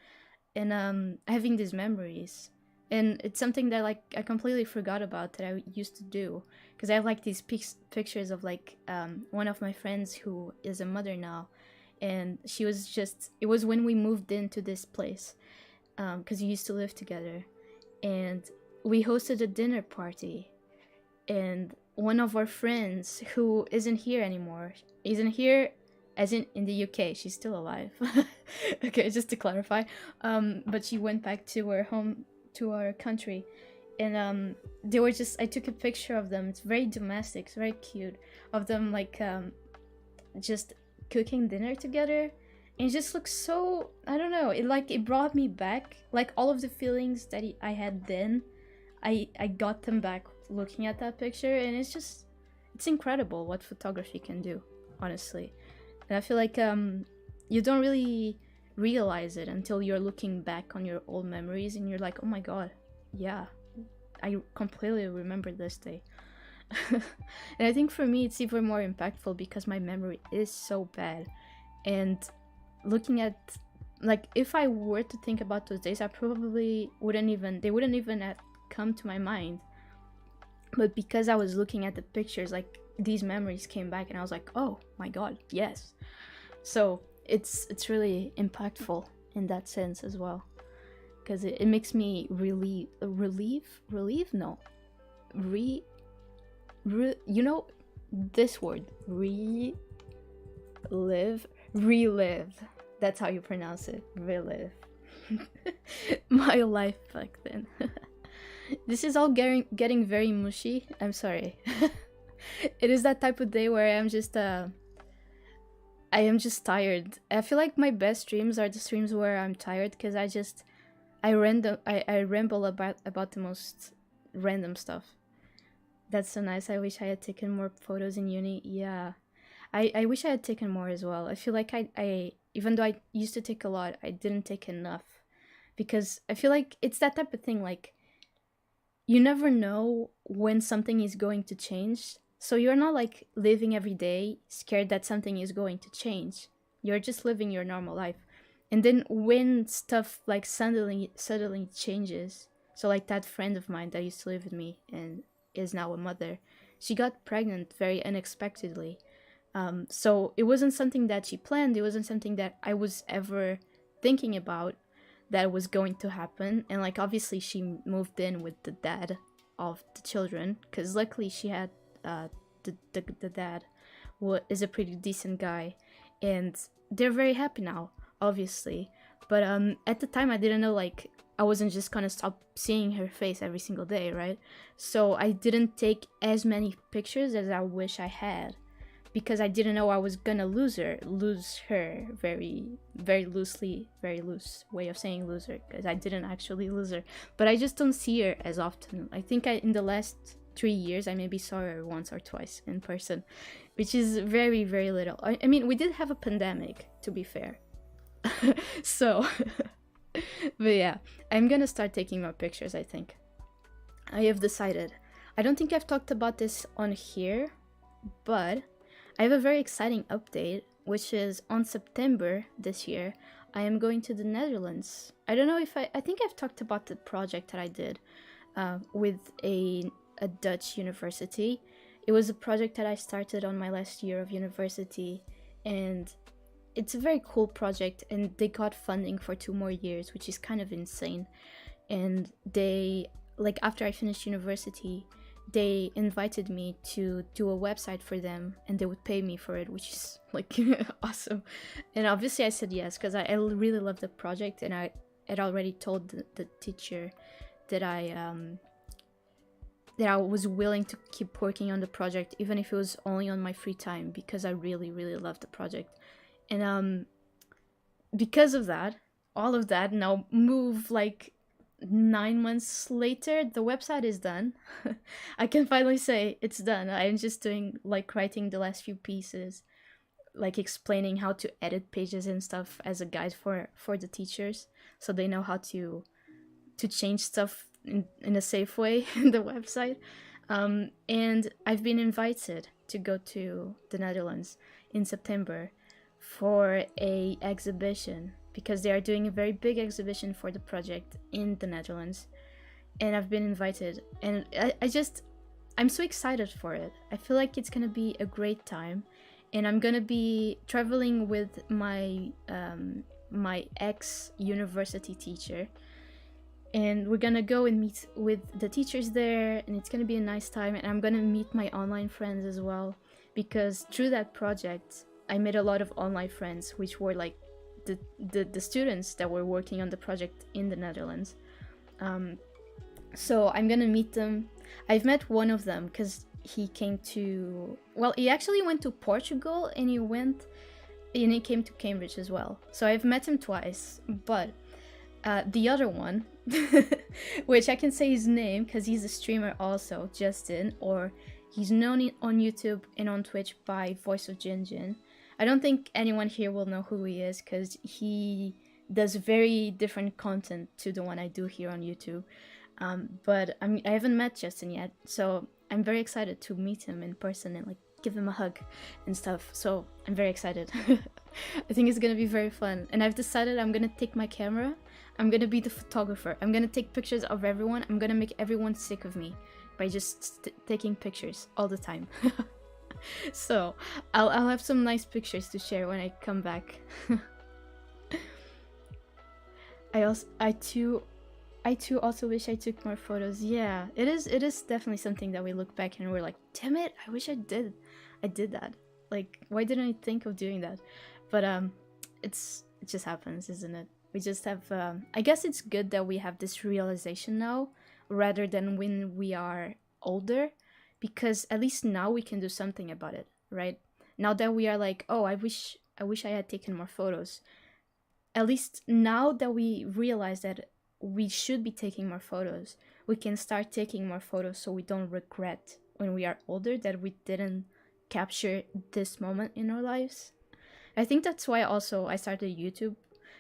and having these memories. And it's something that like I completely forgot about that I used to do, because I have like these pictures of like one of my friends who is a mother now, and she was just, it was when we moved into this place, because we used to live together, and we hosted a dinner party, and one of our friends who isn't here anymore, isn't here as in the UK, she's still alive. Okay, just to clarify, but she went back to her home, to our country, and they were just, I took a picture of them. It's very domestic, it's very cute, of them like just cooking dinner together, and it just looks so, I don't know, it brought me back, like all of the feelings that I had then. I got them back looking at that picture, and it's incredible what photography can do, honestly. And I feel like you don't really realize it until you're looking back on your old memories and you're like, oh my god, yeah, I completely remember this day. And I think for me it's even more impactful because my memory is so bad, and looking at, like, if I were to think about those days, I probably wouldn't even have come to my mind. But because I was looking at the pictures, like, these memories came back and I was like, oh my god, yes. So it's really impactful in that sense as well, because it makes me relieve you know this word, relive, that's how you pronounce it, relive. My life back then. This is all getting very mushy, I'm sorry. It is that type of day where I am just tired. I feel like my best streams are the streams where I'm tired, because I ramble about the most random stuff. That's so nice. I wish I had taken more photos in uni. Yeah, I wish I had taken more as well. I feel like I even though I used to take a lot, I didn't take enough, because I feel like it's that type of thing, like, you never know when something is going to change. So you're not like living every day scared that something is going to change. You're just living your normal life. And then when stuff like suddenly changes, so like that friend of mine that used to live with me and is now a mother, she got pregnant very unexpectedly. So it wasn't something that she planned. It wasn't something that I was ever thinking about that was going to happen. And like, obviously she moved in with the dad of the children, because luckily she had the dad is a pretty decent guy, and they're very happy now, obviously. But at the time I didn't know, like, I wasn't just gonna stop seeing her face every single day, right? So I didn't take as many pictures as I wish I had, because I didn't know I was gonna lose her very, very loosely, very loose way of saying lose her, because I didn't actually lose her. But I just don't see her as often. I think in the last 3 years, I maybe saw her once or twice in person, which is very, very little. I mean, we did have a pandemic, to be fair. So, but yeah, I'm gonna start taking more pictures, I think. I have decided. I don't think I've talked about this on here, but I have a very exciting update, which is on September this year, I am going to the Netherlands. I don't know if I think I've talked about the project that I did with a Dutch university. It was a project that I started on my last year of university, and it's a very cool project, and they got funding for 2 more years, which is kind of insane. And they, like, after I finished university, they invited me to do a website for them, and they would pay me for it, which is like awesome. And obviously I said yes, because I really love the project, and I had already told the teacher that I was willing to keep working on the project, even if it was only on my free time, because I really, really love the project. And because of that, all of that, now move like 9 months later, the website is done. I can finally say it's done. I'm just doing, like, writing the last few pieces, like explaining how to edit pages and stuff as a guide for the teachers, so they know how to change stuff in a safe way in the website. And I've been invited to go to the Netherlands in September for a exhibition, because they are doing a very big exhibition for the project in the Netherlands, and I've been invited, and I'm so excited for it. I feel like it's gonna be a great time, and I'm gonna be traveling with my my ex-university teacher, and we're gonna go and meet with the teachers there, and it's gonna be a nice time, and I'm gonna meet my online friends as well, because through that project I made a lot of online friends, which were like the students that were working on the project in the Netherlands. So I'm gonna meet them. I've met one of them because he came to, well, he actually went to Portugal, and he came to Cambridge as well. So I've met him twice, but the other one, which I can say his name because he's a streamer also, Justin, or he's known on YouTube and on Twitch by Voice of Jinjin. I don't think anyone here will know who he is, because he does very different content to the one I do here on YouTube. But I haven't met Justin yet, so I'm very excited to meet him in person and, like, give him a hug and stuff. So I'm very excited. I think it's gonna be very fun, and I've decided I'm gonna take my camera. I'm gonna be the photographer. I'm gonna take pictures of everyone. I'm gonna make everyone sick of me by just taking pictures all the time. So I'll have some nice pictures to share when I come back. I too also wish I took more photos. Yeah, it is definitely something that we look back and we're like, damn it, I wish I did that. Like, why didn't I think of doing that? But it just happens, isn't it? We just have I guess it's good that we have this realization now rather than when we are older, because at least now we can do something about it, right? Now that we are like, oh, I wish I had taken more photos. At least now that we realize that we should be taking more photos, we can start taking more photos so we don't regret when we are older that we didn't capture this moment in our lives. I think that's why also I started YouTube.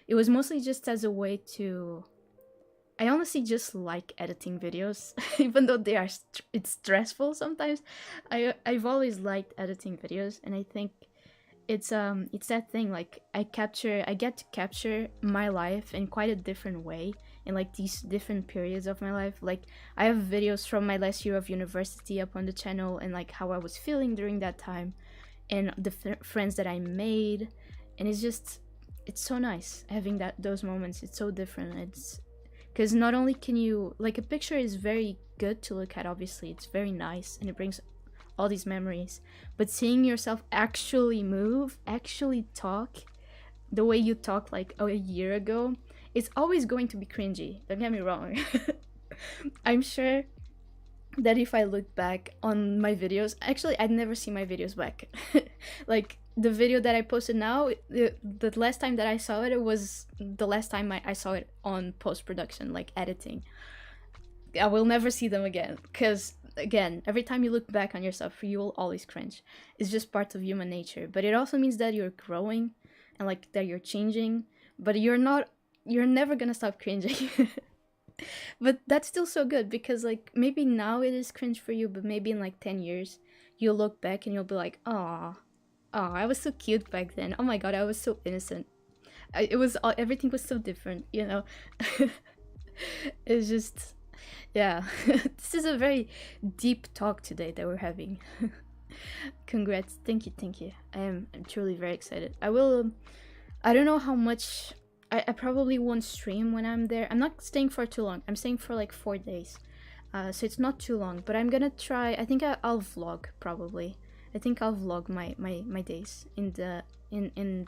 It was mostly just as a way to... I honestly just like editing videos, even though it's stressful sometimes. I've always liked editing videos, and I think it's that thing, like I get to capture my life in quite a different way in, like, these different periods of my life. Like, I have videos from my last year of university up on the channel, and like how I was feeling during that time, and the friends that I made, and it's so nice having those moments. It's so different. It's because not only can you, like, a picture is very good to look at, obviously it's very nice and it brings all these memories, but seeing yourself actually move, actually talk, the way you talk like a year ago, it's always going to be cringy. Don't get me wrong. I'm sure that if I look back on my videos, actually, I'd never see my videos back. Like the video that I posted now, the last time that I saw it, it was the last time I saw it on post production, like editing. I will never see them again because again, every time you look back on yourself, you will always cringe. It's just part of human nature, but it also means that you're growing and like that you're changing, but you're never gonna stop cringing. But that's still so good because like maybe now it is cringe for you, but maybe in like 10 years you'll look back and you'll be like, "Oh, oh, I was so cute back then. Oh my god, I was so innocent. It was everything was so different, you know." It's just yeah. This is a very deep talk today that we're having. Congrats. Thank you. I'm truly very excited. I don't know how much. I probably won't stream when I'm there. I'm not staying for too long. I'm staying for like 4 days. So it's not too long, but I'm gonna try. I think I'll vlog probably. I think I'll vlog my days in the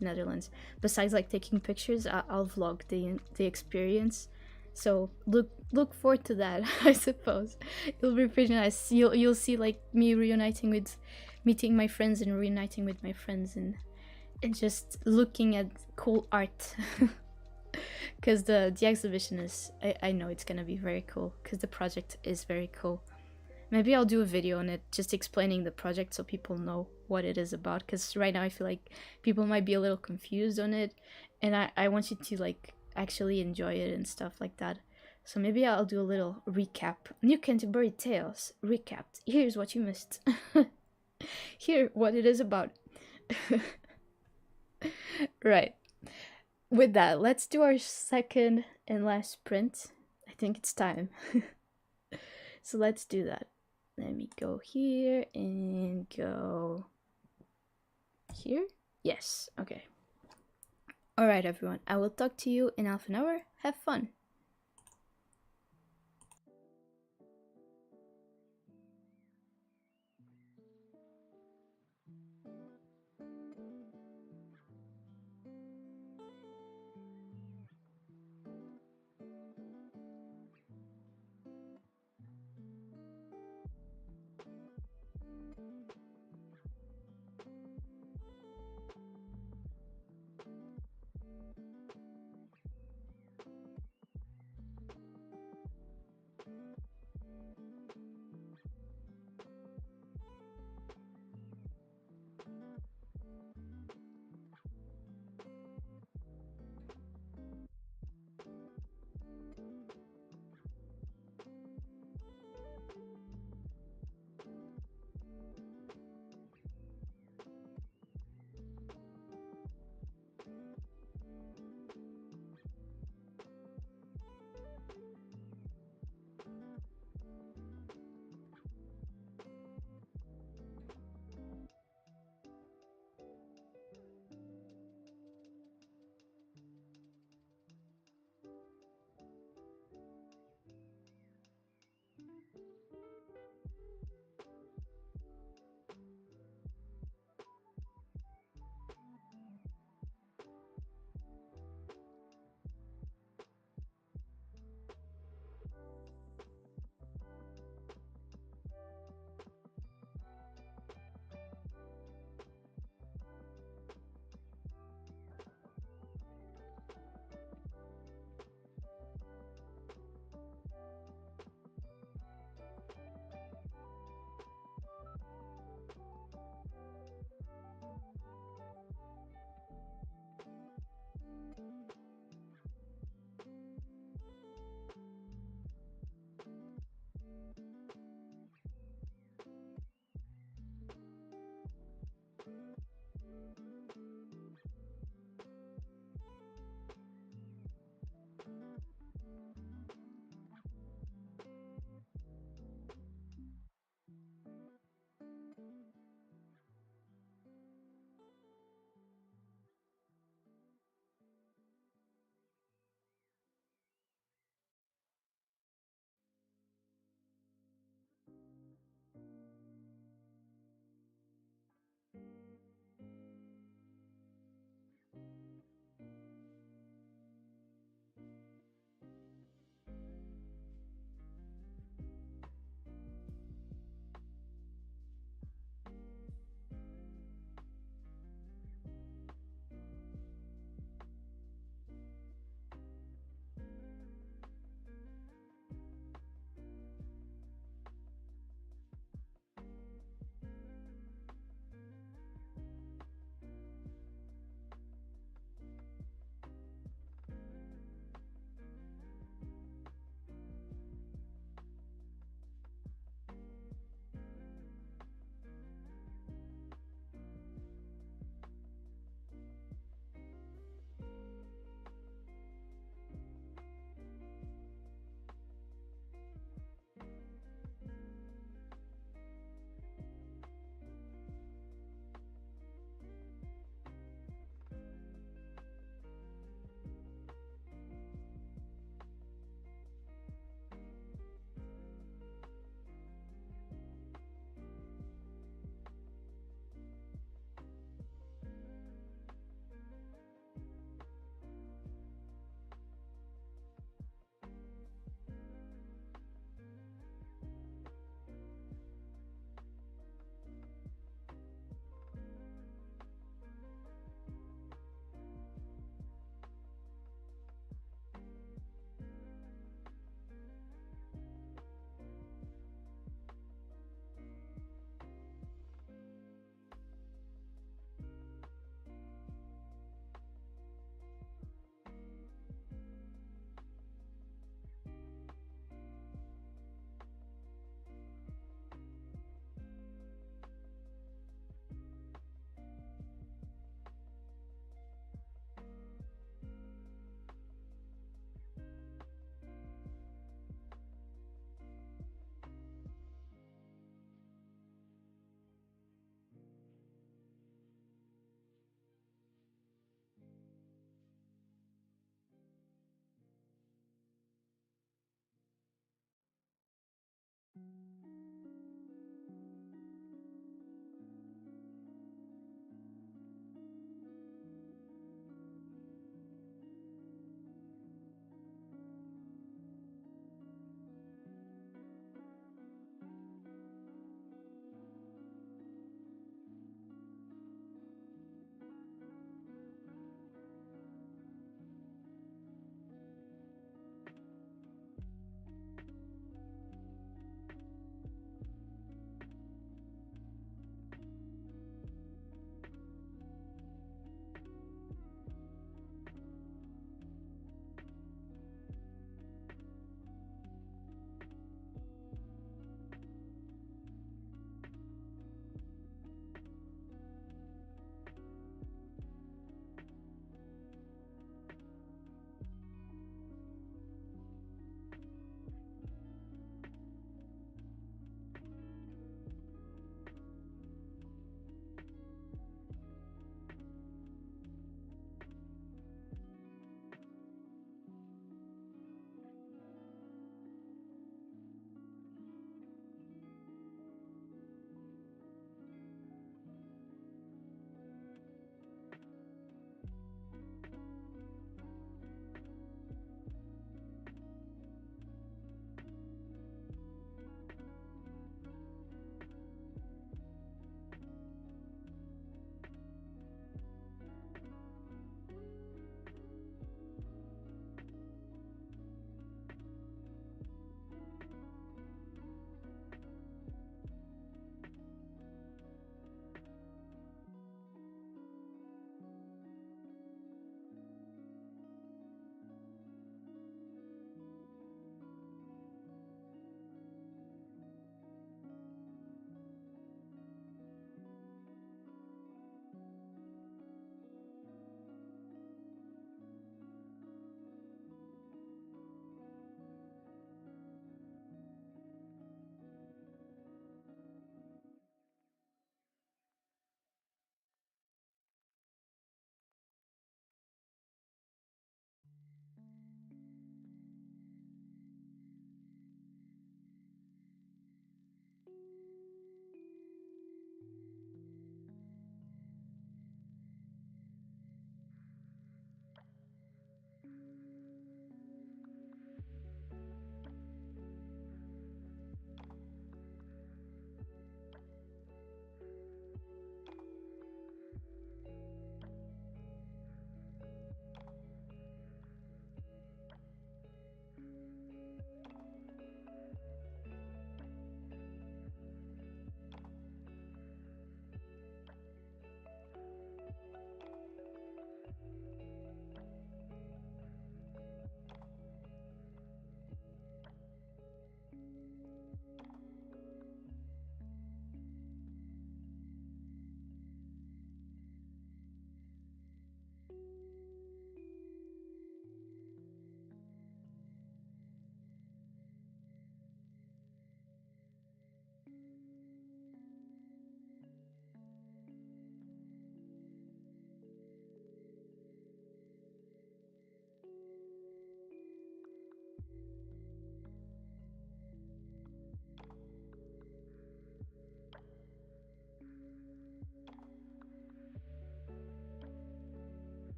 Netherlands. Besides like taking pictures, I'll vlog the experience. So look forward to that. I suppose it'll be pretty nice. You'll see like me meeting my friends and reuniting with my friends and just looking at cool art. Because the exhibition is, I know it's gonna be very cool because the project is very cool. Maybe I'll do a video on it just explaining the project so people know what it is about, because right now I feel like people might be a little confused on it, and I want you to like actually enjoy it and stuff like that. So maybe I'll do a little recap. New Canterbury Tales recapped. Here's what you missed. Here what it is about. Right. With that, let's do our second and last sprint. I think it's time. So let's do that. Let me go here and go here. Yes, okay. All right, everyone. I will talk to you in half an hour. Have fun.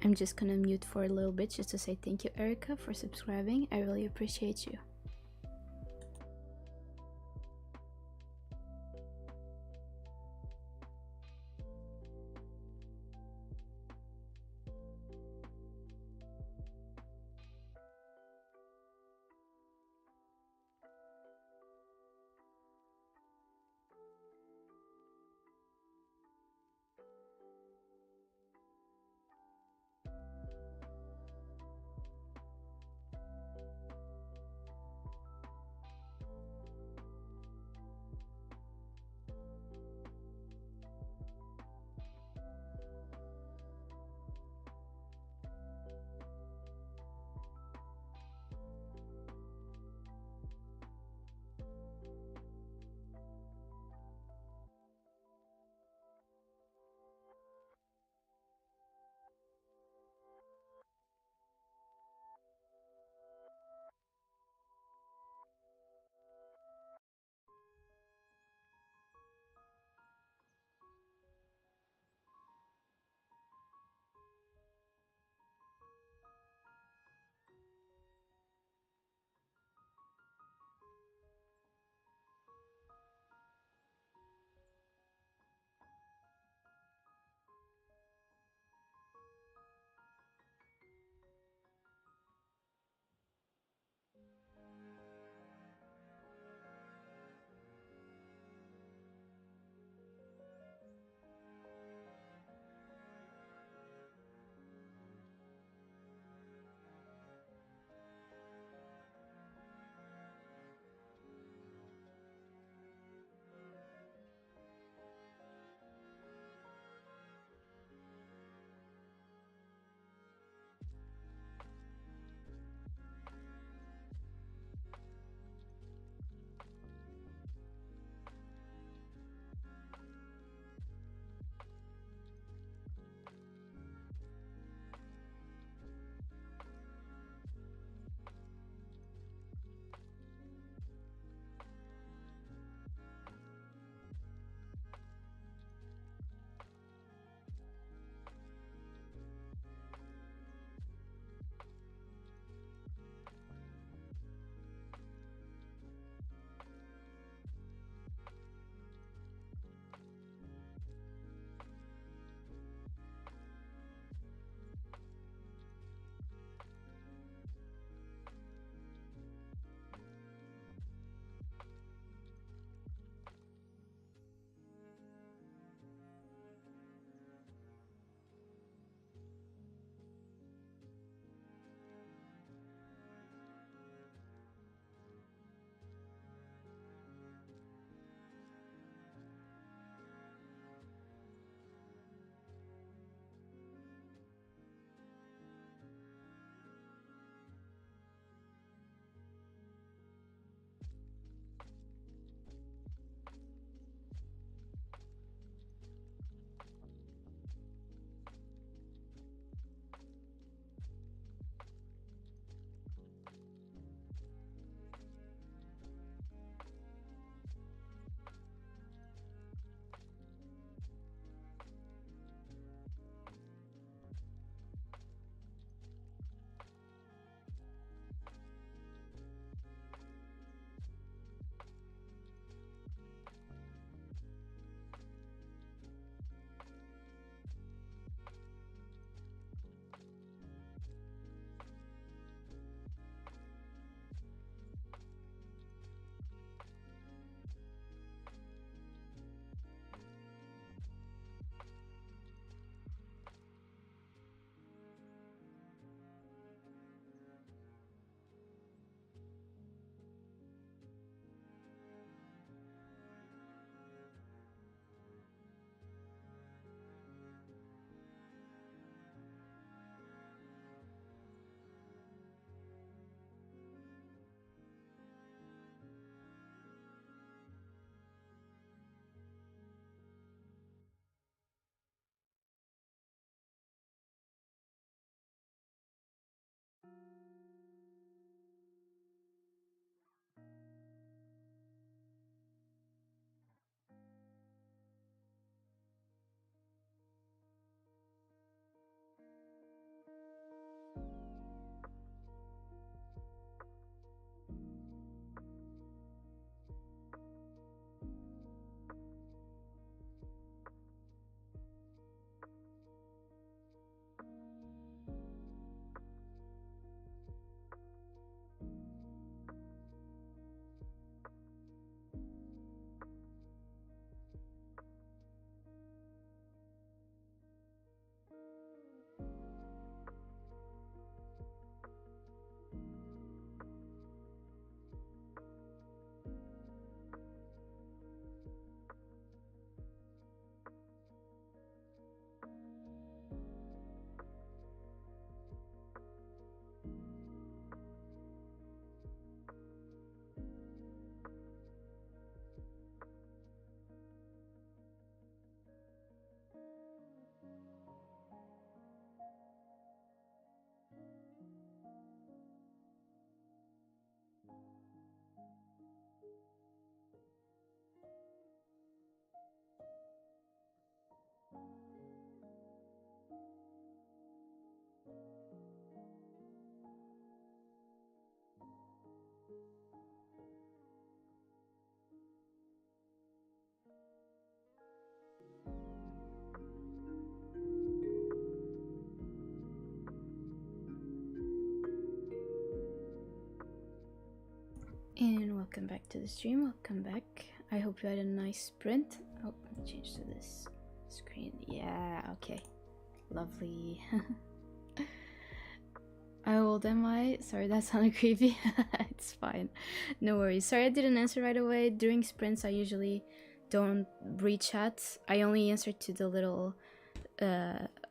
I'm just gonna mute for a little bit just to say thank you, Erica, for subscribing. I really appreciate you. And welcome back to the stream. Welcome back. I hope you had a nice sprint. Oh, let me change to this screen. Yeah, okay. Lovely. How old am I? Sorry, that sounded creepy. It's fine. No worries. Sorry I didn't answer right away. During sprints, I usually don't read chats. I only answer to the little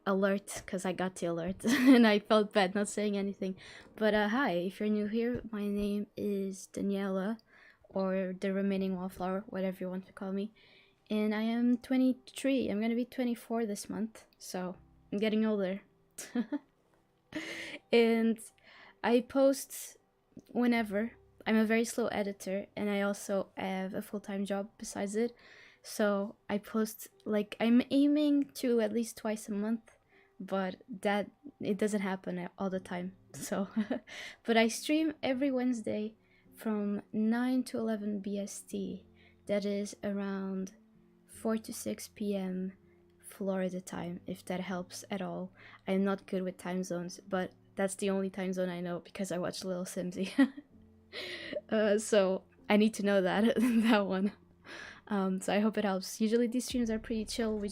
alert because I got the alert and I felt bad not saying anything. But hi, if you're new here, my name is Daniela, or the remaining wallflower, whatever you want to call me, and I am 23. I'm gonna be 24 this month, so I'm getting older. And I post whenever. I'm a very slow editor, and I also have a full-time job besides it. So I post, like, I'm aiming to at least twice a month, but that it doesn't happen all the time. So but I stream every Wednesday from 9 to 11 BST. That is around 4 to 6 p.m. Florida time, if that helps at all. I'm not good with time zones, but that's the only time zone I know because I watch Little Simsy. So I need to know that that one. So I hope it helps. Usually these streams are pretty chill. We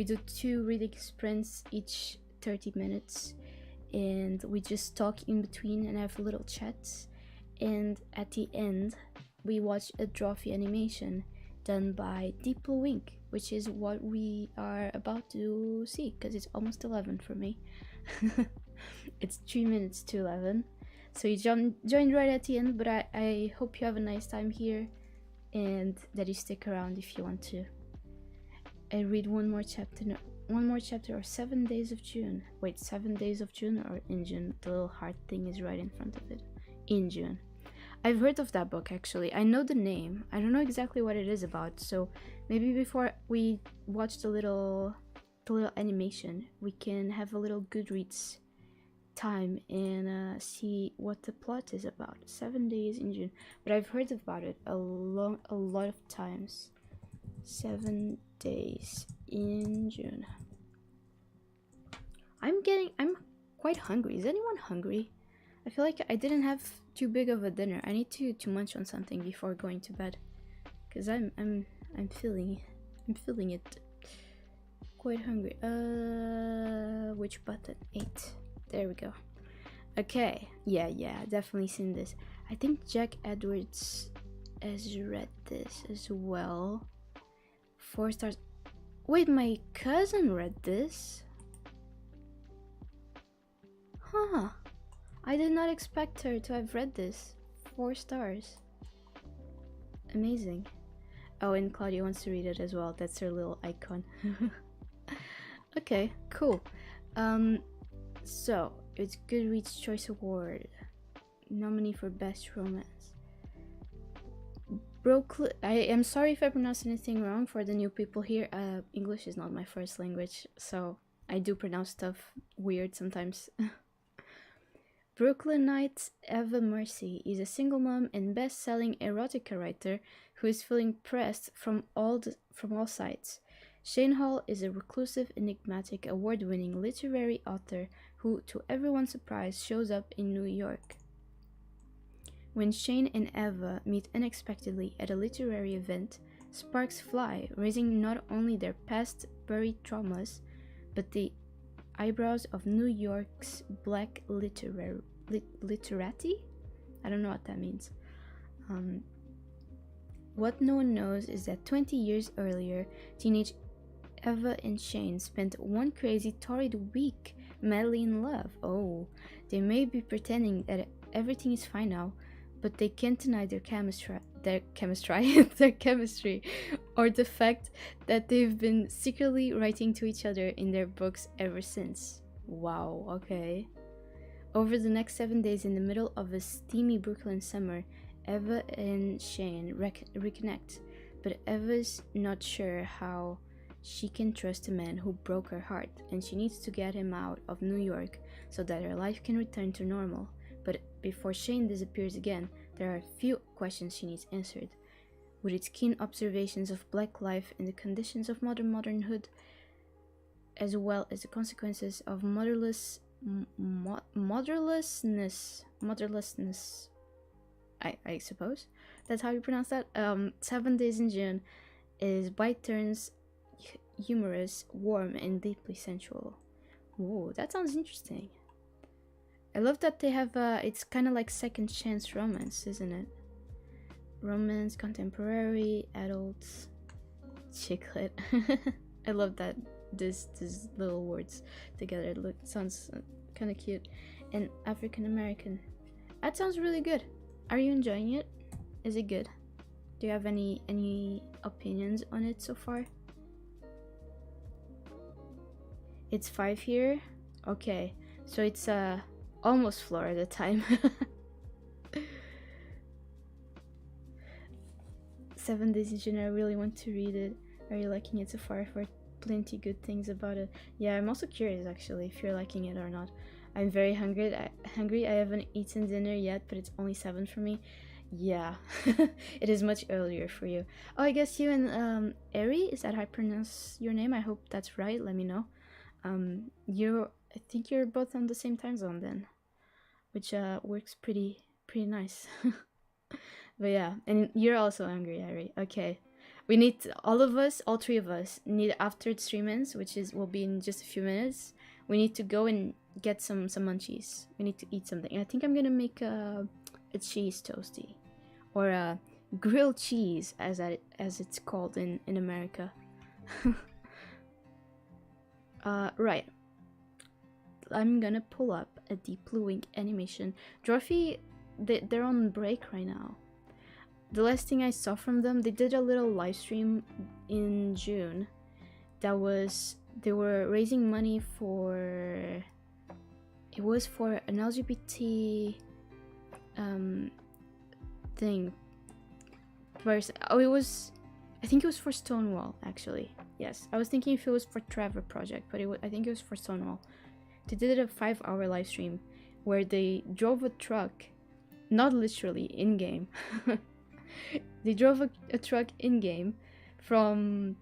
do 2 reading sprints each 30 minutes, and we just talk in between and have little chats. And at the end, we watch a Drawfee animation done by Deep Blue Ink, which is what we are about to see because it's almost 11 for me. It's 3 minutes to 11. So you joined right at the end, but I hope you have a nice time here and that you stick around if you want to. I read one more chapter or 7 days of June. Wait, 7 days of June or in June? The little heart thing is right in front of it. In June. I've heard of that book actually. I know the name. I don't know exactly what it is about. So maybe before we watch the little animation, we can have a little Goodreads time and see what the plot is about. 7 days in June. But I've heard about it a lot of times. 7 days in June. I'm quite hungry. Is anyone hungry? I feel like I didn't have too big of a dinner. I need to munch on something before going to bed, cause I'm feeling it. Quite hungry. Which button? 8. There we go. Okay. Yeah. Definitely seen this. I think Jack Edwards has read this as well. 4 stars. Wait, my cousin read this? Huh. I did not expect her to have read this. 4 stars. Amazing. Oh, and Claudia wants to read it as well. That's her little icon. Okay, cool. So it's Goodreads Choice Award. Nominee for Best Romance. Brooklyn. I am sorry if I pronounced anything wrong for the new people here. English is not my first language, so I do pronounce stuff weird sometimes. Brooklynite Eva Mercy is a single mom and best-selling erotica writer who is feeling pressed from all sides. Shane Hall is a reclusive, enigmatic, award-winning literary author who, to everyone's surprise, shows up in New York. When Shane and Eva meet unexpectedly at a literary event, sparks fly, raising not only their past buried traumas, but the eyebrows of New York's black literati? I don't know what that means. What no one knows is that 20 years earlier, teenage Eva and Shane spent one crazy, torrid week madly in love. Oh, they may be pretending that everything is fine now, but they can't deny their chemistry, or the fact that they've been secretly writing to each other in their books ever since. Wow, okay. Over the next 7 days in the middle of a steamy Brooklyn summer, Eva and Shane reconnect, but Eva's not sure how she can trust a man who broke her heart, and she needs to get him out of New York so that her life can return to normal. But before Shane disappears again, there are a few questions she needs answered. With its keen observations of black life and the conditions of modern motherhood, as well as the consequences of motherlessness, I suppose that's how you pronounce that. 7 Days in June is by turns humorous, warm, and deeply sensual. Whoa, that sounds interesting. I love that they have it's kind of like second chance romance, isn't it? Romance, contemporary, adults, chicklet. I love that these little words together. Sounds kind of cute. And African American. That sounds really good. Are you enjoying it? Is it good? Do you have any opinions on it so far? It's 5 here. Okay, so it's almost Florida time. 7 Days in June. I really want to read it. Are you liking it so far? I've heard plenty good things about it. Yeah, I'm also curious actually if you're liking it or not. I'm very hungry. I haven't eaten dinner yet, but it's only 7 for me. Yeah, it is much earlier for you. Oh, I guess you and Eri, is that how I pronounce your name? I hope that's right. Let me know. I think you're both on the same time zone then, which works pretty nice. But yeah, and you're also hungry, Eri. Okay, we need all three of us need, after the stream ends, which will be in just a few minutes. We need to go and get some munchies. We need to eat something. I think I'm gonna make a cheese toasty, or a grilled cheese, as it's called in America. Right. I'm gonna pull up a Deep Blue Wing animation. Dwarfy, they're on break right now. The last thing I saw from them, they did a little live stream in June. They were raising money for. It was for an LGBT thing. I think it was for Stonewall, actually. Yes, I was thinking if it was for Trevor Project, but I think it was for Stonewall. They did a 5-hour live stream where they drove a truck, not literally in-game. They drove a truck in-game from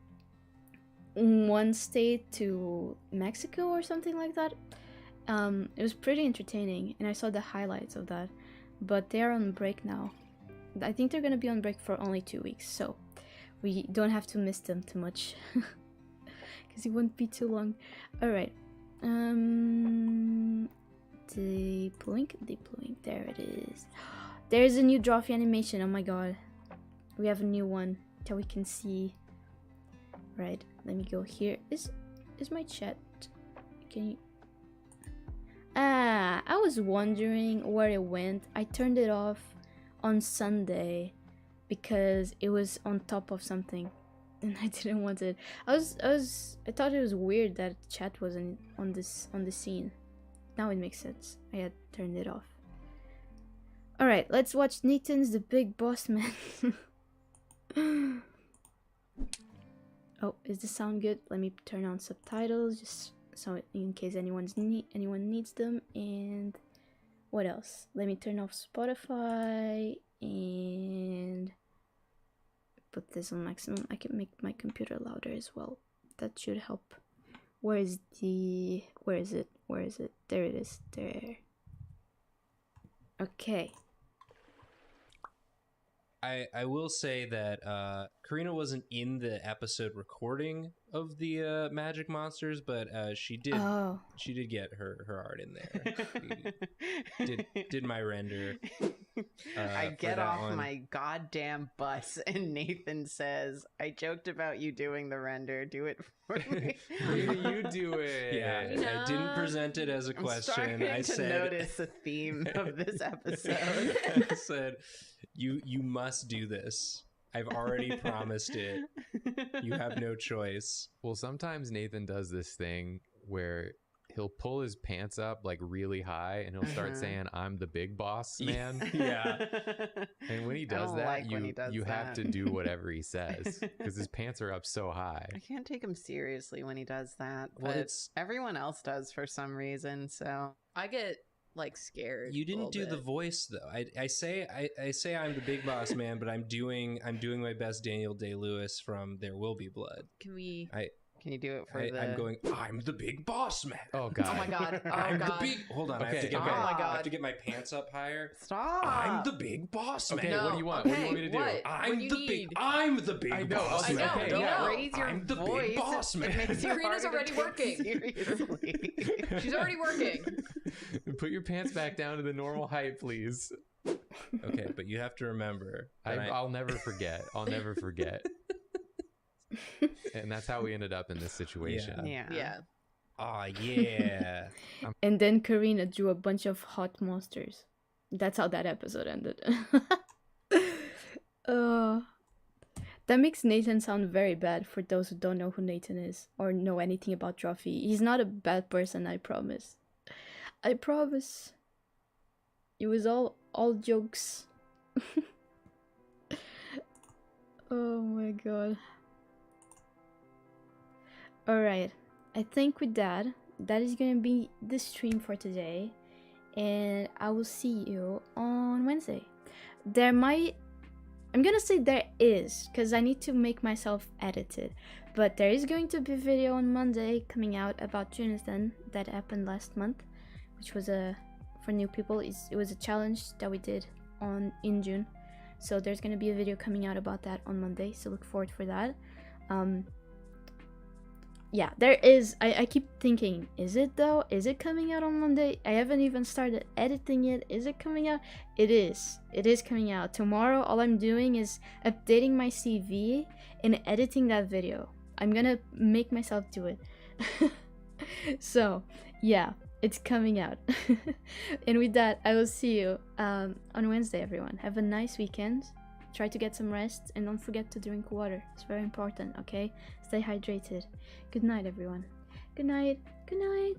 one state to Mexico or something like that. It was pretty entertaining, and I saw the highlights of that. But they are on break now. I think they're gonna be on break for only 2 weeks, so we don't have to miss them too much. Because it wouldn't be too long. Alright. Deep Blink. There it is. There's a new Drawfee animation. Oh my god. We have a new one that we can see. Right. Let me go here. Is my chat? Can you? I was wondering where it went. I turned it off on Sunday because it was on top of something, and I didn't want it. I thought it was weird that chat wasn't on the scene. Now it makes sense. I had turned it off. All right, let's watch Nathan's The Big Boss Man. Oh, is the sound good? Let me turn on subtitles just so in case anyone needs them. And what else? Let me turn off Spotify and put this on maximum. I can make my computer louder as well. That should help. Where is it? There it is. There. Okay.
I will say that Karina wasn't in the episode recording of the Magic Monsters, but she did get her art in there. did my render.
I get off my goddamn bus and Nathan says, "I joked about you doing the render. Do it for me."
You do it.
Yeah, I didn't present it as a question.
I said, notice a theme of this episode.
I said, you must do this. I've already promised it. You have no choice.
Well, sometimes Nathan does this thing where he'll pull his pants up like really high and he'll start saying, "I'm the big boss man."
Yeah.
And when he does that, you have to do whatever he says because his pants are up so high.
I can't take him seriously when he does that.
Well,
but everyone else does for some reason. So
I get like scared.
You didn't do the voice though. I say I'm the big boss man, but I'm doing my best Daniel Day-Lewis from There Will Be Blood.
Can you do it for
I'm the big boss man.
Oh god.
Oh my god. Oh
I'm
god.
the big. Hold on.
Okay,
I have to get my pants up higher.
Stop.
I'm the big boss man.
Okay,
No,
what do you want?
okay,
What do you want me to do?
what?
I'm the big boss
I
man.
know,
Okay,
don't
yeah.
know.
Raise your
I'm the big
voice.
boss man.
It makes you
Karina's
harder
already
to take
working.
seriously.
She's already working.
Put your pants back down to the normal height, please.
Okay, but you have to remember.
I'll never forget. I'll never forget. And that's how we ended up in this situation.
Yeah.
Oh yeah.
And then Karina drew a bunch of hot monsters. That's how that episode ended. That makes Nathan sound very bad for those who don't know who Nathan is or know anything about Trophy. He's not a bad person, I promise. I promise. It was all jokes. Oh my god. Alright, I think with that is gonna be the stream for today. And I will see you on Wednesday. I'm gonna say there is, because I need to make myself edited. But there is going to be a video on Monday coming out about Jonathan that happened last month, which was for new people. It was a challenge that we did in June. So there's gonna be a video coming out about that on Monday. So look forward for that. Yeah, there is. I keep thinking, is it though? Is it coming out on Monday? I haven't even started editing it. Is it coming out? It is. It is coming out. Tomorrow, all I'm doing is updating my CV and editing that video. I'm gonna make myself do it. So, yeah, it's coming out. And with that, I will see you on Wednesday, everyone. Have a nice weekend. Try to get some rest and don't forget to drink water. It's very important, okay? Stay hydrated. Good night, everyone. Good night. Good night.